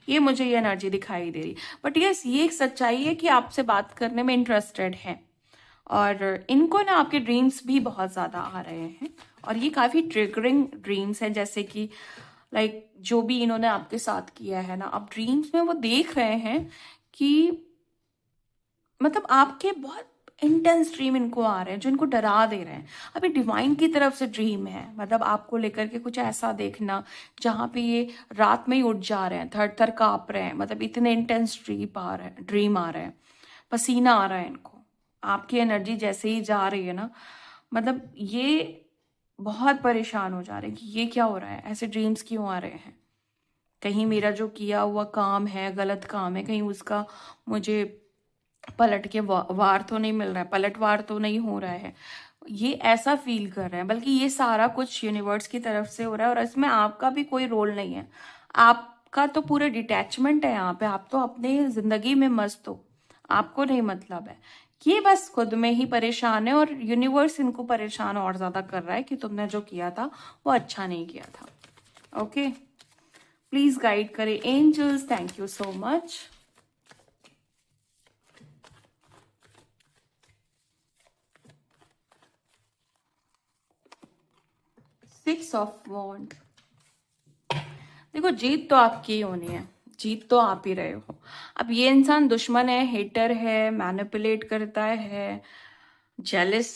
ये मुझे ये एनर्जी दिखाई दे रही। बट यस, ये एक सच्चाई है कि आपसे बात करने में इंटरेस्टेड है, और इनको ना आपके ड्रीम्स भी बहुत ज्यादा आ रहे हैं, और ये काफी ट्रिगरिंग ड्रीम्स हैं। जैसे कि लाइक जो भी इन्होंने आपके साथ किया है ना, अब ड्रीम्स में वो देख रहे हैं कि मतलब आपके बहुत इंटेंस ड्रीम इनको आ रहे हैं जो इनको डरा दे रहे हैं। अभी डिवाइन की तरफ से ड्रीम है, मतलब आपको लेकर के कुछ ऐसा देखना जहां पे ये रात में ही उठ जा रहे हैं, थर थर कांप रहे हैं, मतलब इतने इंटेंस ड्रीम आ रहे हैं, पसीना आ रहा है इनको। आपकी एनर्जी जैसे ही जा रही है ना, मतलब ये बहुत परेशान हो जा रहे हैं कि ये क्या हो रहा है, ऐसे ड्रीम्स क्यों आ रहे हैं, कहीं मेरा जो किया हुआ काम है गलत काम है, कहीं उसका मुझे पलट के वार तो नहीं मिल रहा है, पलटवार तो नहीं हो रहा है। ये ऐसा फील कर रहे हैं, बल्कि ये सारा कुछ यूनिवर्स की तरफ से हो रहा है, और इसमें आपका भी कोई रोल नहीं है। आपका तो पूरा डिटैचमेंट है यहाँ पे, आप तो अपने जिंदगी में मस्त हो, आपको नहीं मतलब है। ये बस खुद में ही परेशान है, और यूनिवर्स इनको परेशान और ज्यादा कर रहा है कि तुमने जो किया था वो अच्छा नहीं किया था। ओके, प्लीज गाइड करें angels. Thank you so much. 6 of Wands। देखो, जीत तो आपकी ही होनी है, जीत तो आप ही रहे हो। अब ये इंसान दुश्मन है, हेटर है, मैनिपुलेट करता है, जेलस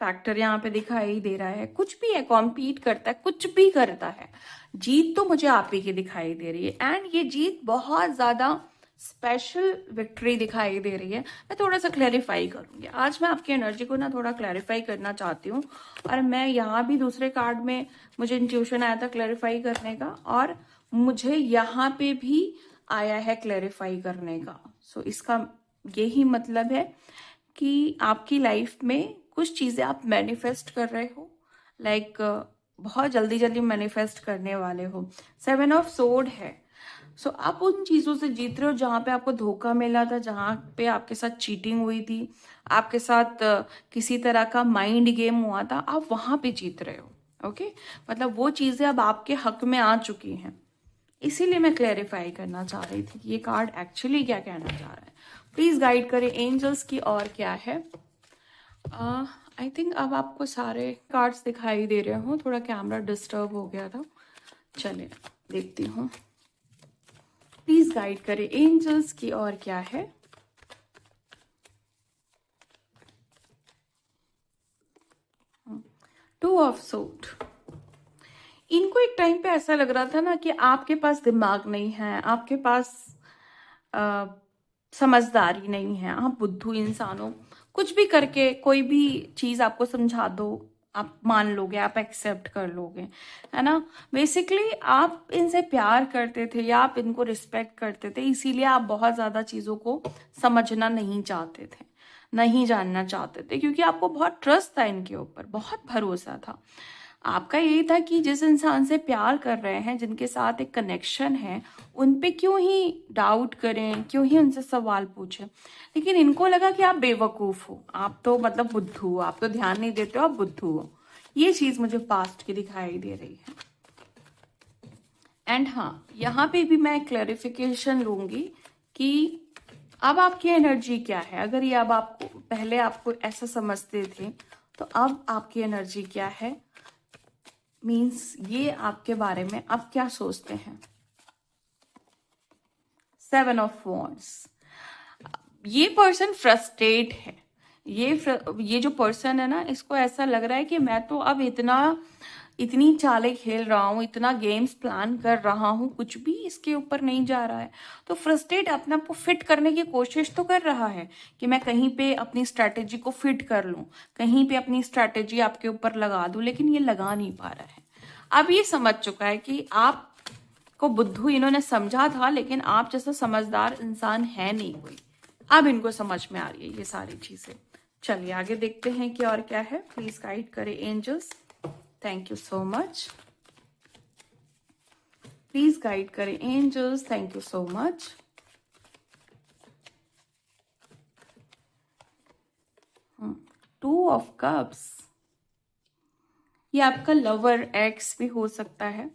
फैक्टर यहाँ पे दिखाई दे रहा है, कुछ भी है, कॉम्पीट करता है, कुछ भी करता है, जीत तो मुझे आप ही की दिखाई दे रही है। एंड ये जीत बहुत ज्यादा स्पेशल विक्ट्री दिखाई दे रही है। मैं थोड़ा सा क्लैरिफाई करूंगी आज, मैं आपकी एनर्जी को ना थोड़ा क्लैरिफाई करना चाहती हूँ। और मैं यहाँ भी दूसरे कार्ड में मुझे इंट्यूशन आया था क्लैरिफाई करने का, और मुझे यहाँ पे भी आया है क्लैरिफाई करने का। सो इसका यही मतलब है कि आपकी लाइफ में कुछ चीजें आप मैनिफेस्ट कर रहे हो, लाइक बहुत जल्दी जल्दी मैनिफेस्ट करने वाले हो। 7 ऑफ सोर्ड है। सो आप उन चीजों से जीत रहे हो जहां पे आपको धोखा मिला था, जहां पे आपके साथ चीटिंग हुई थी, आपके साथ किसी तरह का माइंड गेम हुआ था, आप वहां पे जीत रहे हो। ओके, मतलब वो चीजें अब आपके हक में आ चुकी हैं। इसीलिए मैं क्लैरिफाई करना चाह रही थी कि ये कार्ड एक्चुअली क्या कहना चाह रहा है। प्लीज गाइड करें एंजल्स की, और क्या है। आई थिंक अब आपको सारे कार्ड्स दिखाई दे रहे हो, थोड़ा कैमरा डिस्टर्ब हो गया था। चलिए देखती हूँ, प्लीज गाइड करें एंजल्स की, और क्या है। Two of sword. इनको एक टाइम पे ऐसा लग रहा था ना कि आपके पास दिमाग नहीं है, आपके पास अ, समझदारी नहीं है, आप बुद्धू इंसान हो, कुछ भी करके कोई भी चीज आपको समझा दो आप मान लोगे, आप एक्सेप्ट कर लोगे, है ना। बेसिकली आप इनसे प्यार करते थे या आप इनको रिस्पेक्ट करते थे, इसीलिए आप बहुत ज्यादा चीजों को समझना नहीं चाहते थे, नहीं जानना चाहते थे, क्योंकि आपको बहुत ट्रस्ट था इनके ऊपर, बहुत भरोसा था। आपका यही था कि जिस इंसान से प्यार कर रहे हैं, जिनके साथ एक कनेक्शन है, उन पे क्यों ही डाउट करें, क्यों ही उनसे सवाल पूछें। लेकिन इनको लगा कि आप बेवकूफ हो, आप तो मतलब बुद्धू हो, आप तो ध्यान नहीं देते हो, आप बुद्धू हो। ये चीज मुझे पास्ट की दिखाई दे रही है। एंड हाँ, यहाँ पे भी मैं क्लैरिफिकेशन लूंगी कि अब आपकी एनर्जी क्या है। अगर ये अब आपको पहले आपको ऐसा समझते थे, तो अब आपकी एनर्जी क्या है, मीन्स ये आपके बारे में अब क्या सोचते हैं। 7 ऑफ वॉन्ड्स। ये पर्सन फ्रस्ट्रेट है। ये जो पर्सन है ना, इसको ऐसा लग रहा है कि मैं तो अब इतनी चालें खेल रहा हूँ, इतना गेम्स प्लान कर रहा हूँ, कुछ भी इसके ऊपर नहीं जा रहा है। तो फ्रस्ट्रेट अपने आप को फिट करने की कोशिश तो कर रहा है कि मैं कहीं पे अपनी स्ट्रैटेजी को फिट कर लूं, कहीं पे अपनी स्ट्रैटेजी आपके ऊपर लगा दूं, लेकिन ये लगा नहीं पा रहा है। अब ये समझ चुका है कि आप को बुद्धू इन्होंने समझा था, लेकिन आप जैसा समझदार इंसान है नहीं कोई। अब इनको समझ में आ रही है ये सारी चीजें। चलिए आगे देखते हैं कि और क्या है। प्लीज गाइड करें angels. Thank you so much. Please guide करें angels. Thank you so much. Two of cups. ये आपका लवर एक्स भी हो सकता है,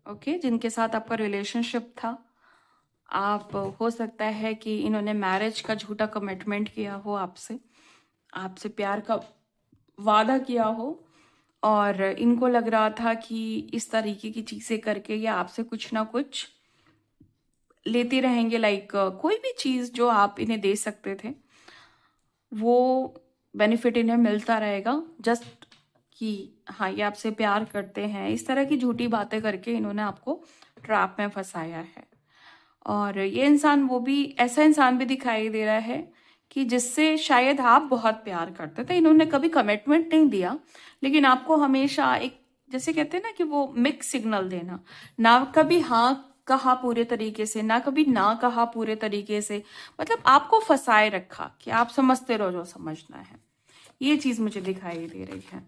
ओके, जिनके साथ आपका रिलेशनशिप था। आप हो सकता है कि इन्होंने मैरिज का झूठा कमिटमेंट किया हो आपसे, आपसे प्यार का वादा किया हो, और इनको लग रहा था कि इस तरीके की चीजें करके ये आपसे कुछ ना कुछ लेते रहेंगे, लाइक कोई भी चीज जो आप इन्हें दे सकते थे वो बेनिफिट इन्हें मिलता रहेगा, जस्ट कि हाँ ये आपसे प्यार करते हैं। इस तरह की झूठी बातें करके इन्होंने आपको ट्रैप में फंसाया है। और ये इंसान वो भी ऐसा इंसान भी दिखाई दे रहा है कि जिससे शायद आप बहुत प्यार करते थे। इन्होंने कभी कमिटमेंट नहीं दिया, लेकिन आपको हमेशा एक, जैसे कहते हैं ना कि वो मिक्स सिग्नल देना, ना कभी हाँ कहा पूरे तरीके से, ना कभी ना कहा पूरे तरीके से, मतलब आपको फंसाए रखा कि आप समझते रहो जो समझना है। ये चीज मुझे दिखाई दे रही है।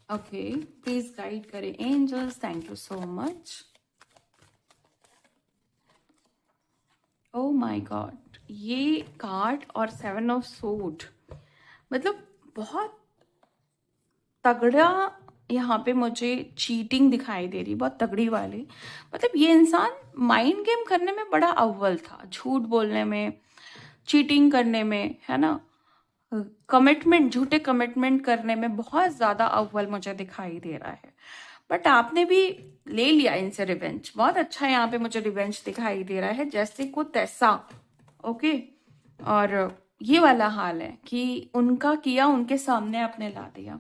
ओके, प्लीज गाइड करें angels. Thank you so much. Oh my god, ये कार्ड और 7 ऑफ सोर्ड, मतलब बहुत तगड़ा यहाँ पे मुझे चीटिंग दिखाई दे रही, बहुत तगड़ी वाली। मतलब ये इंसान माइंड गेम करने में बड़ा अव्वल था, झूठ बोलने में, चीटिंग करने में, है ना, कमिटमेंट, झूठे कमिटमेंट करने में बहुत ज्यादा अव्वल मुझे दिखाई दे रहा है। बट आपने भी ले लिया इनसे रिवेंज। बहुत अच्छा यहाँ पे मुझे रिवेंज दिखाई दे रहा है, जैसे को तैसा। ओके, और ये वाला हाल है कि उनका किया उनके सामने आपने ला दिया।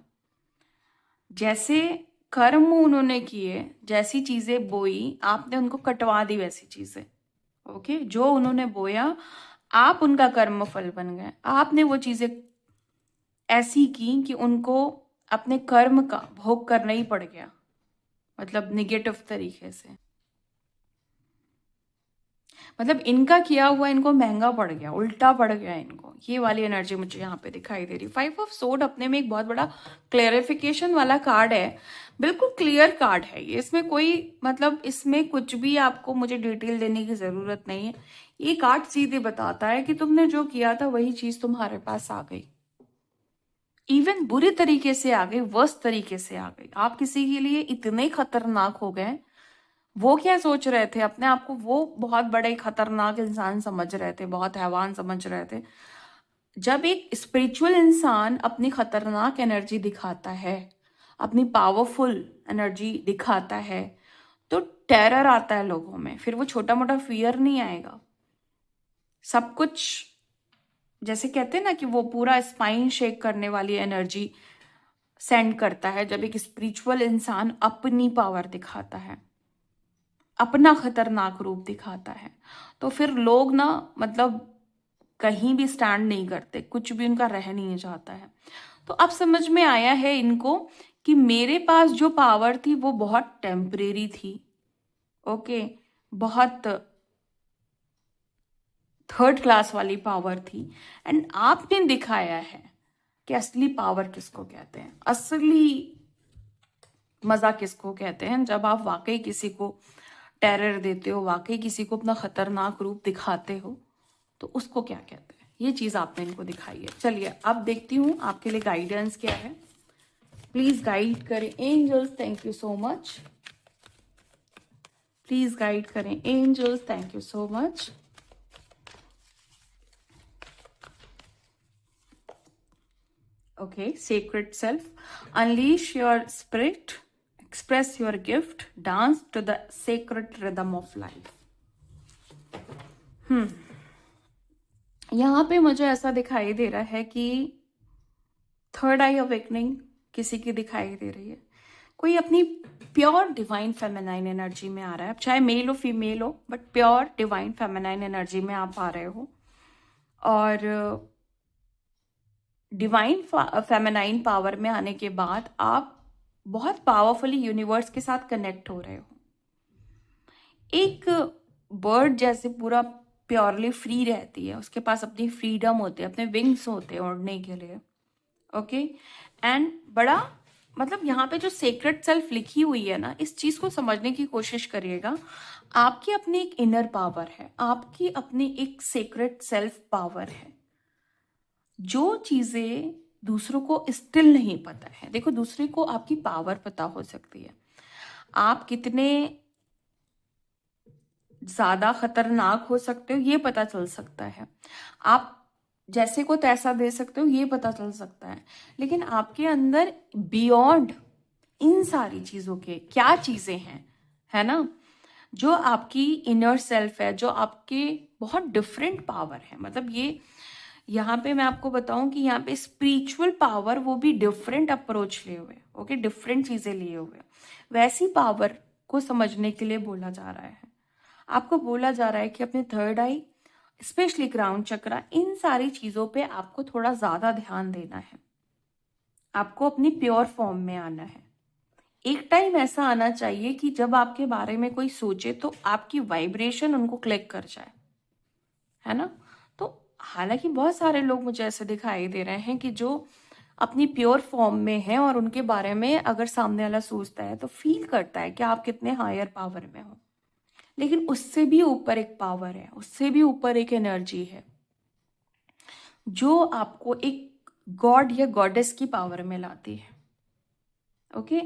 जैसे कर्म उन्होंने किए, जैसी चीजें बोई आपने उनको कटवा दी वैसी चीजें। ओके, जो उन्होंने बोया आप उनका कर्म फल बन गए। आपने वो चीजें ऐसी की कि उनको अपने कर्म का भोग करना ही पड़ गया, मतलब निगेटिव तरीके से। मतलब इनका किया हुआ इनको महंगा पड़ गया, उल्टा पड़ गया इनको। ये वाली एनर्जी मुझे यहाँ पे दिखाई दे रही। 5 ऑफ सोर्ड अपने में एक बहुत बड़ा क्लेरिफिकेशन वाला कार्ड है, बिल्कुल क्लियर कार्ड है ये। इसमें कोई मतलब इसमें कुछ भी आपको मुझे डिटेल देने की जरूरत नहीं है। ये कार्ड सीधे बताता है कि तुमने जो किया था वही चीज तुम्हारे पास आ गई, इवन बुरी तरीके से आ गई, वर्स्ट तरीके से आ गई। आप किसी के लिए इतने खतरनाक हो गए, वो क्या सोच रहे थे अपने आप को, वो बहुत बड़े खतरनाक इंसान समझ रहे थे, बहुत हैवान समझ रहे थे। जब एक स्पिरिचुअल इंसान अपनी खतरनाक एनर्जी दिखाता है, अपनी पावरफुल एनर्जी दिखाता है, तो टेरर आता है लोगों में। फिर वो छोटा मोटा फियर नहीं आएगा, सब कुछ जैसे कहते हैं ना कि वो पूरा स्पाइन शेक करने वाली एनर्जी सेंड करता है जब एक स्पिरिचुअल इंसान अपनी पावर दिखाता है, अपना खतरनाक रूप दिखाता है। तो फिर लोग ना मतलब कहीं भी स्टैंड नहीं करते, कुछ भी उनका रह नहीं जाता है। तो अब समझ में आया है इनको कि मेरे पास जो पावर थी वो बहुत टेम्परेरी थी। ओके, बहुत थर्ड क्लास वाली पावर थी। एंड आपने दिखाया है कि असली पावर किसको कहते हैं, असली मजा किसको कहते हैं, जब आप वाकई किसी को टेरर देते हो, वाकई किसी को अपना खतरनाक रूप दिखाते हो, तो उसको क्या कहते हैं। ये चीज आपने इनको दिखाई है। चलिए अब देखती हूँ आपके लिए गाइडेंस क्या है। प्लीज गाइड करें angels, thank you so much. Please guide करें angels, thank you so much. Okay, sacred self, unleash your spirit, express your gift, dance to the sacred rhythm of life. यहाँ पे मुझे ऐसा दिखाई दे रहा है कि थर्ड आई अवेकनिंग किसी की दिखाई दे रही है। कोई अपनी प्योर डिवाइन फेमिनाइन एनर्जी में आ रहा है, अब चाहे मेल हो फीमेल हो, but pure divine feminine energy में आप आ रहे हो। और डिवाइन फेमिनाइन पावर में आने के बाद आप बहुत पावरफुली यूनिवर्स के साथ कनेक्ट हो रहे हो। एक बर्ड जैसे पूरा प्योरली फ्री रहती है, उसके पास अपनी फ्रीडम होती है, अपने विंग्स होते हैं उड़ने के लिए। ओके, एंड बड़ा मतलब यहाँ पे जो सेक्रेट सेल्फ लिखी हुई है ना, इस चीज को समझने की कोशिश करिएगा। आपकी अपनी एक इनर पावर है, आपकी अपनी एक सेक्रेट सेल्फ पावर है, जो चीजें दूसरों को स्टिल नहीं पता है। देखो, दूसरे को आपकी पावर पता हो सकती है, आप कितने ज्यादा खतरनाक हो सकते हो ये पता चल सकता है, आप जैसे को तैसा दे सकते हो ये पता चल सकता है, लेकिन आपके अंदर बियॉन्ड इन सारी चीजों के क्या चीजें हैं, है ना, जो आपकी इनर सेल्फ है, जो आपके बहुत डिफरेंट पावर है। मतलब ये यहाँ पे मैं आपको बताऊं कि यहाँ पे स्पिरिचुअल पावर वो भी डिफरेंट अप्रोच लिए हुए, ओके, डिफरेंट चीजें लिए हुए, वैसी पावर को समझने के लिए बोला जा रहा है। आपको बोला जा रहा है कि अपने थर्ड आई, स्पेशली क्राउन चक्रा, इन सारी चीजों पे आपको थोड़ा ज्यादा ध्यान देना है। आपको अपनी प्योर फॉर्म में आना है। एक टाइम ऐसा आना चाहिए कि जब आपके बारे में कोई सोचे तो आपकी वाइब्रेशन उनको क्लिक कर जाए, है ना। तो हालांकि बहुत सारे लोग मुझे ऐसे दिखाई दे रहे हैं कि जो अपनी प्योर फॉर्म में है और उनके बारे में अगर सामने वाला सोचता है तो फील करता है कि आप कितने हायर पावर में हो, लेकिन उससे भी ऊपर एक पावर है, उससे भी ऊपर एक एनर्जी है जो आपको एक गॉड या गॉडेस की पावर में लाती है। ओके,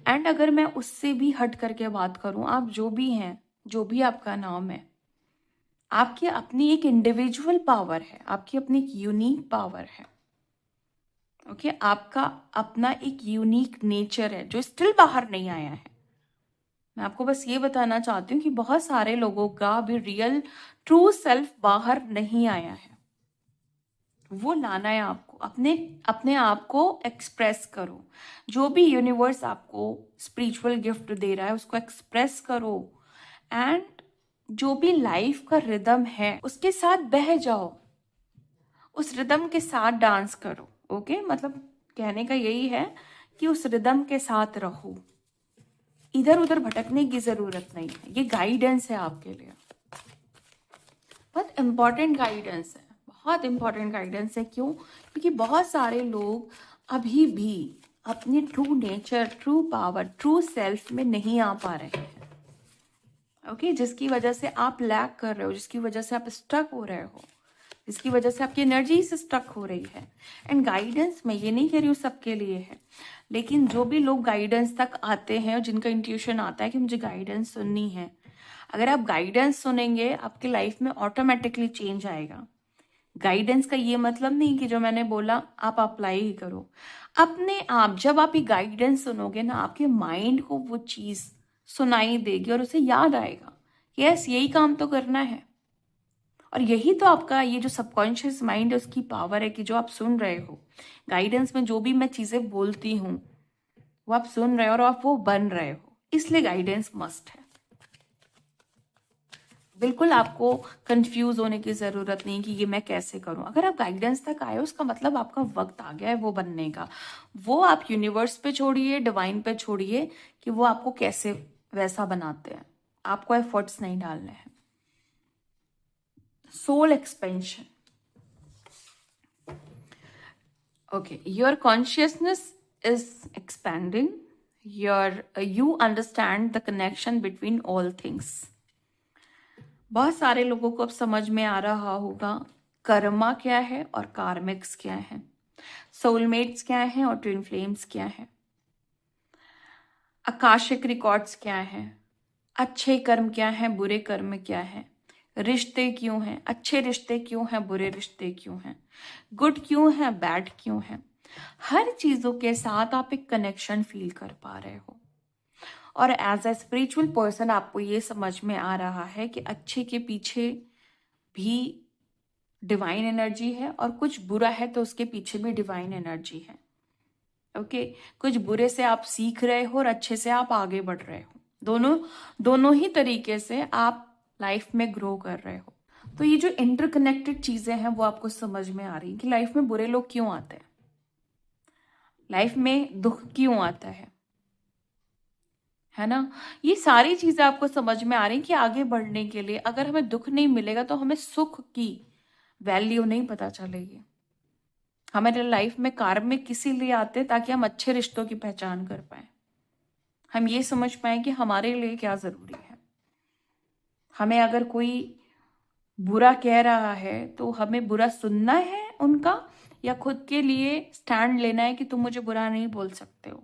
एंड अगर मैं उससे भी हट करके बात करूं, आप जो भी हैं, जो भी आपका नाम है, आपकी अपनी एक इंडिविजुअल पावर है, आपकी अपनी एक यूनिक पावर है। ओके, आपका अपना एक यूनिक नेचर है जो स्टिल बाहर नहीं आया है। मैं आपको बस ये बताना चाहती हूँ कि बहुत सारे लोगों का भी रियल ट्रू सेल्फ बाहर नहीं आया है। वो लाना है आपको, अपने अपने आप को एक्सप्रेस करो। जो भी यूनिवर्स आपको स्पिरिचुअल गिफ्ट दे रहा है उसको एक्सप्रेस करो, एंड जो भी लाइफ का रिदम है उसके साथ बह जाओ, उस रिदम के साथ डांस करो। ओके, मतलब कहने का यही है कि उस रिदम के साथ रहो, इधर उधर भटकने की जरूरत नहीं है। ये गाइडेंस है आपके लिए, बहुत इंपॉर्टेंट गाइडेंस है, बहुत इंपॉर्टेंट गाइडेंस है। क्यों? क्योंकि बहुत सारे लोग अभी भी अपने true nature, true power, true self में नहीं आ पा रहे हैं। ओके, जिसकी वजह से आप लैक कर रहे हो, जिसकी वजह से आप स्टक हो रहे हो, जिसकी वजह से आपकी एनर्जी से स्टक हो रही है। एंड गाइडेंस मैं ये नहीं कह रही हूँ सबके लिए है, लेकिन जो भी लोग गाइडेंस तक आते हैं और जिनका इंट्यूशन आता है कि मुझे गाइडेंस सुननी है, अगर आप गाइडेंस सुनेंगे आपके लाइफ में ऑटोमेटिकली चेंज आएगा। गाइडेंस का ये मतलब नहीं कि जो मैंने बोला आप अप्लाई ही करो। अपने आप जब आप ये गाइडेंस सुनोगे ना, आपके माइंड को वो चीज सुनाई देगी और उसे याद आएगा, यस यही काम तो करना है। और यही तो आपका ये जो सबकॉन्शियस माइंड है उसकी पावर है कि जो आप सुन रहे हो गाइडेंस में, जो भी मैं चीजें बोलती हूँ वो आप सुन रहे हो और आप वो बन रहे हो, इसलिए गाइडेंस मस्ट है। बिल्कुल आपको कंफ्यूज होने की जरूरत नहीं कि ये मैं कैसे करूं। अगर आप गाइडेंस तक आए हो उसका मतलब आपका वक्त आ गया है वो बनने का। वो आप यूनिवर्स पे छोड़िए, डिवाइन पे छोड़िए कि वो आपको कैसे वैसा बनाते हैं, आपको एफर्ट्स नहीं डालने हैं। Soul expansion. Okay, your consciousness is expanding. You understand the connection between all things. बहुत सारे लोगों को अब समझ में आ रहा होगा कर्मा क्या है और कार्मिक्स क्या है, सोलमेट्स क्या है और ट्विन फ्लेम्स क्या है, आकाशिक रिकॉर्ड्स क्या है, अच्छे कर्म क्या है, बुरे कर्म क्या है, रिश्ते क्यों हैं, अच्छे रिश्ते क्यों हैं, बुरे रिश्ते क्यों हैं, गुड क्यों है, बैड क्यों है। हर चीजों के साथ आप एक कनेक्शन फील कर पा रहे हो। और एज अ स्पिरिचुअल पर्सन आपको ये समझ में आ रहा है कि अच्छे के पीछे भी डिवाइन एनर्जी है और कुछ बुरा है तो उसके पीछे भी डिवाइन एनर्जी है। ओके, कुछ बुरे से आप सीख रहे हो और अच्छे से आप आगे बढ़ रहे हो। दोनों ही तरीके से आप लाइफ में ग्रो कर रहे हो। तो ये जो इंटरकनेक्टेड चीजें हैं वो आपको समझ में आ रही कि लाइफ में बुरे लोग क्यों आते हैं, लाइफ में दुख क्यों आता है ना। ये सारी चीजें आपको समझ में आ रही कि आगे बढ़ने के लिए अगर हमें दुख नहीं मिलेगा तो हमें सुख की वैल्यू नहीं पता चलेगी। हमारे लाइफ में कार्मिक किसी लिए आते हैं ताकि हम अच्छे रिश्तों की पहचान कर पाए, हम ये समझ पाए कि हमारे लिए क्या जरूरी है। हमें अगर कोई बुरा कह रहा है तो हमें बुरा सुनना है उनका, या खुद के लिए स्टैंड लेना है कि तुम मुझे बुरा नहीं बोल सकते हो।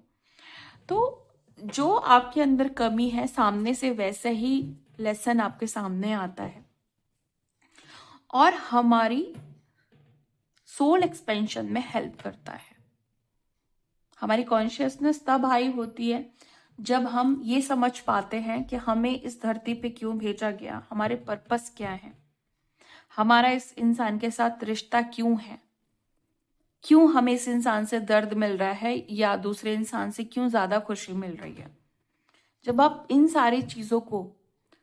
तो जो आपके अंदर कमी है सामने से वैसे ही लेसन आपके सामने आता है और हमारी सोल एक्सपेंशन में हेल्प करता है। हमारी कॉन्शियसनेस तब हाई होती है जब हम ये समझ पाते हैं कि हमें इस धरती पे क्यों भेजा गया, हमारे पर्पस क्या है, हमारा इस इंसान के साथ रिश्ता क्यों है, क्यों हमें इस इंसान से दर्द मिल रहा है या दूसरे इंसान से क्यों ज्यादा खुशी मिल रही है। जब आप इन सारी चीजों को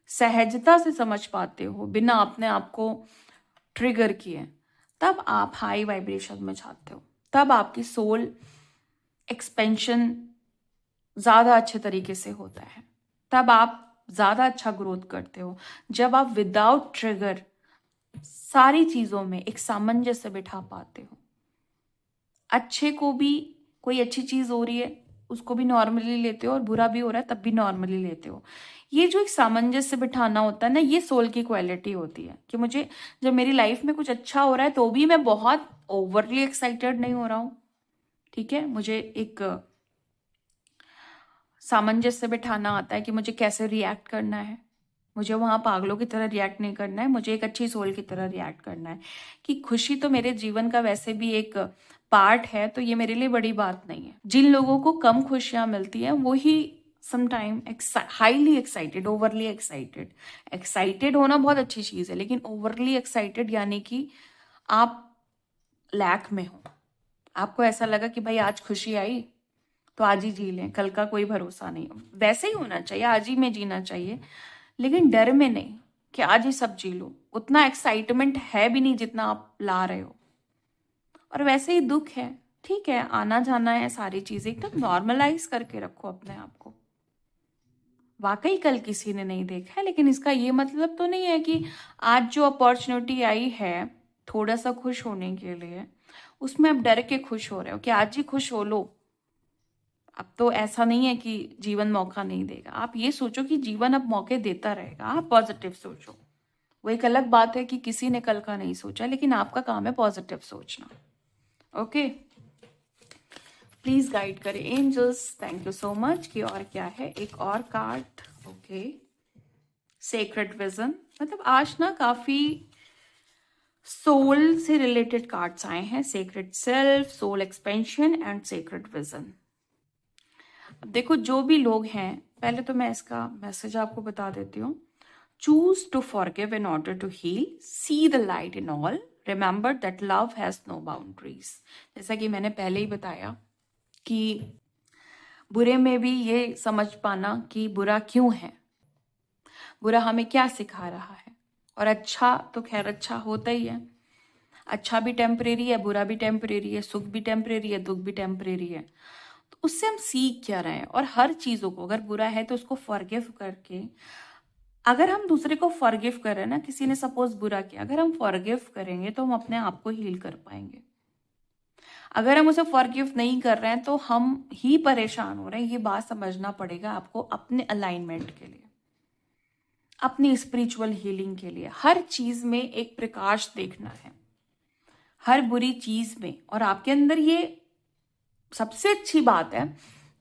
सहजता से समझ पाते हो बिना अपने आप को ट्रिगर किए, तब आप हाई वाइब्रेशन में जाते हो, तब आपकी सोल एक्सपेंशन ज्यादा अच्छे तरीके से होता है, तब आप ज्यादा अच्छा ग्रोथ करते हो। जब आप विदाउट ट्रिगर सारी चीजों में एक सामंजस्य बिठा पाते हो, अच्छे को भी कोई अच्छी चीज हो रही है उसको भी नॉर्मली लेते हो और बुरा भी हो रहा है तब भी नॉर्मली लेते हो। ये जो एक सामंजस्य बिठाना होता है ना, ये सोल की क्वालिटी होती है कि मुझे जब मेरी लाइफ में कुछ अच्छा हो रहा है तो भी मैं बहुत ओवरली एक्साइटेड नहीं हो रहा हूँ, ठीक है। मुझे एक सामंजस्य बिठाना आता है कि मुझे कैसे रिएक्ट करना है, मुझे वहां पागलों की तरह रिएक्ट नहीं करना है, मुझे एक अच्छी सोल की तरह रिएक्ट करना है कि खुशी तो मेरे जीवन का वैसे भी एक पार्ट है, तो ये मेरे लिए बड़ी बात नहीं है। जिन लोगों को कम खुशियां मिलती हैं वही sometime highly excited, overly excited. Excited होना बहुत अच्छी चीज है, लेकिन ओवरली एक्साइटेड यानी कि आप लैक में हो। आपको ऐसा लगा कि भाई आज खुशी आई तो आज ही जी लें, कल का कोई भरोसा नहीं। वैसे ही होना चाहिए, आज ही में जीना चाहिए, लेकिन डर में नहीं कि आज ही सब जी लो। उतना एक्साइटमेंट है भी नहीं जितना आप ला रहे हो। और वैसे ही दुख है, ठीक है, आना जाना है, सारी चीजें एकदम नॉर्मलाइज करके रखो अपने आप को। वाकई कल किसी ने नहीं देखा है, लेकिन इसका ये मतलब तो नहीं है कि आज जो अपॉर्चुनिटी आई है थोड़ा सा खुश होने के लिए, उसमें आप डर के खुश हो रहे हो कि आज ही खुश हो लो। अब तो ऐसा नहीं है कि जीवन मौका नहीं देगा। आप ये सोचो कि जीवन अब मौके देता रहेगा। आप पॉजिटिव सोचो। वो एक अलग बात है कि किसी ने कल का नहीं सोचा, लेकिन आपका काम है पॉजिटिव सोचना। ओके, प्लीज गाइड करें angels. Thank you so much. कि और क्या है, एक और कार्ड। Okay, sacred vision. मतलब आज ना काफी सोल से रिलेटेड कार्ड्स आए हैं। Sacred self, soul expansion and sacred vision. अब देखो, जो भी लोग हैं, पहले तो मैं इसका मैसेज आपको बता देती हूँ। Choose to forgive in order to heal, see the light in all, remember that love has no boundaries. जैसा कि मैंने पहले ही बताया कि बुरे में भी ये समझ पाना कि बुरा क्यों है, बुरा हमें क्या सिखा रहा है, और अच्छा तो खैर अच्छा होता ही है। अच्छा भी टेम्परेरी है, बुरा भी टेम्परेरी है, सुख भी टेम्परेरी है, दुख भी टेम्परेरी है। तो उससे हम सीख क्या रहे हैं? और हर चीजों को, अगर बुरा है तो उसको फॉरगिव करके, अगर हम दूसरे को फॉरगिव कर रहे हैं ना, किसी ने सपोज बुरा किया, अगर हम फॉरगिव करेंगे तो हम अपने आप को हील कर पाएंगे। अगर हम उसे फॉरगिव नहीं कर रहे हैं तो हम ही परेशान हो रहे हैं। ये बात समझना पड़ेगा आपको अपने अलाइनमेंट के लिए, अपनी स्पिरिचुअल हीलिंग के लिए। हर चीज में एक प्रकाश देखना है, हर बुरी चीज में। और आपके अंदर ये सबसे अच्छी बात है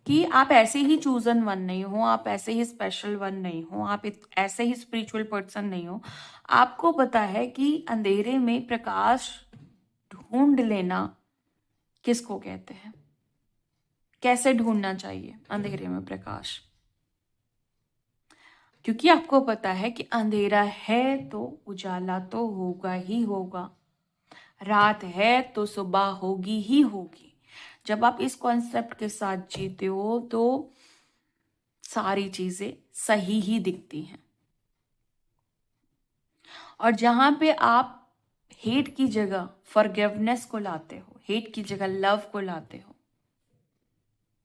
कि आप ऐसे ही चूजन वन नहीं हो, आप ऐसे ही स्पेशल वन नहीं हो, आप ऐसे ही स्पिरिचुअल पर्सन नहीं हो। आपको पता है कि अंधेरे में प्रकाश ढूंढ लेना किसको कहते हैं, कैसे ढूंढना चाहिए अंधेरे में प्रकाश। क्योंकि आपको पता है कि अंधेरा है तो उजाला तो होगा ही होगा, रात है तो सुबह होगी ही होगी। जब आप इस कॉन्सेप्ट के साथ जीते हो तो सारी चीजें सही ही दिखती हैं। और जहां पे आप हेट की जगह फॉरगिवनेस को लाते हो, हेट की जगह लव को लाते हो,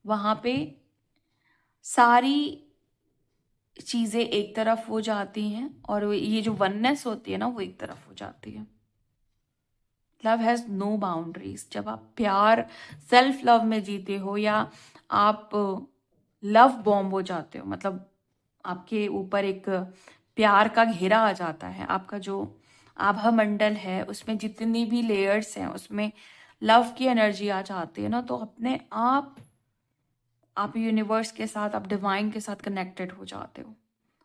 वहां पे सारी चीजें एक तरफ हो जाती हैं, और ये जो वननेस होती है ना, वो एक तरफ हो जाती है। Love has no boundaries. जब आप प्यार, सेल्फ लव में जीते हो, या आप लव बॉम्ब हो जाते हो, मतलब आपके ऊपर एक प्यार का घेरा आ जाता है, आपका जो आभा मंडल है उसमें जितनी भी लेयर्स हैं उसमें लव की एनर्जी आ जाती है ना, तो अपने आप यूनिवर्स के साथ, आप डिवाइन के साथ कनेक्टेड हो जाते हो,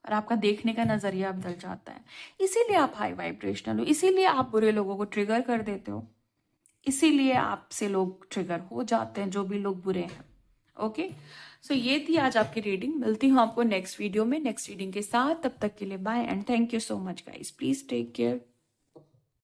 और आपका देखने का नजरिया बदल जाता है। इसीलिए आप हाई वाइब्रेशनल हो, इसीलिए आप बुरे लोगों को ट्रिगर कर देते हो, इसीलिए आपसे लोग ट्रिगर हो जाते हैं, जो भी लोग बुरे हैं। ओके, सो ये थी आज आपकी रीडिंग। मिलती हूँ आपको नेक्स्ट वीडियो में, नेक्स्ट रीडिंग के साथ। तब तक के लिए bye and thank you so much guys. Please take care.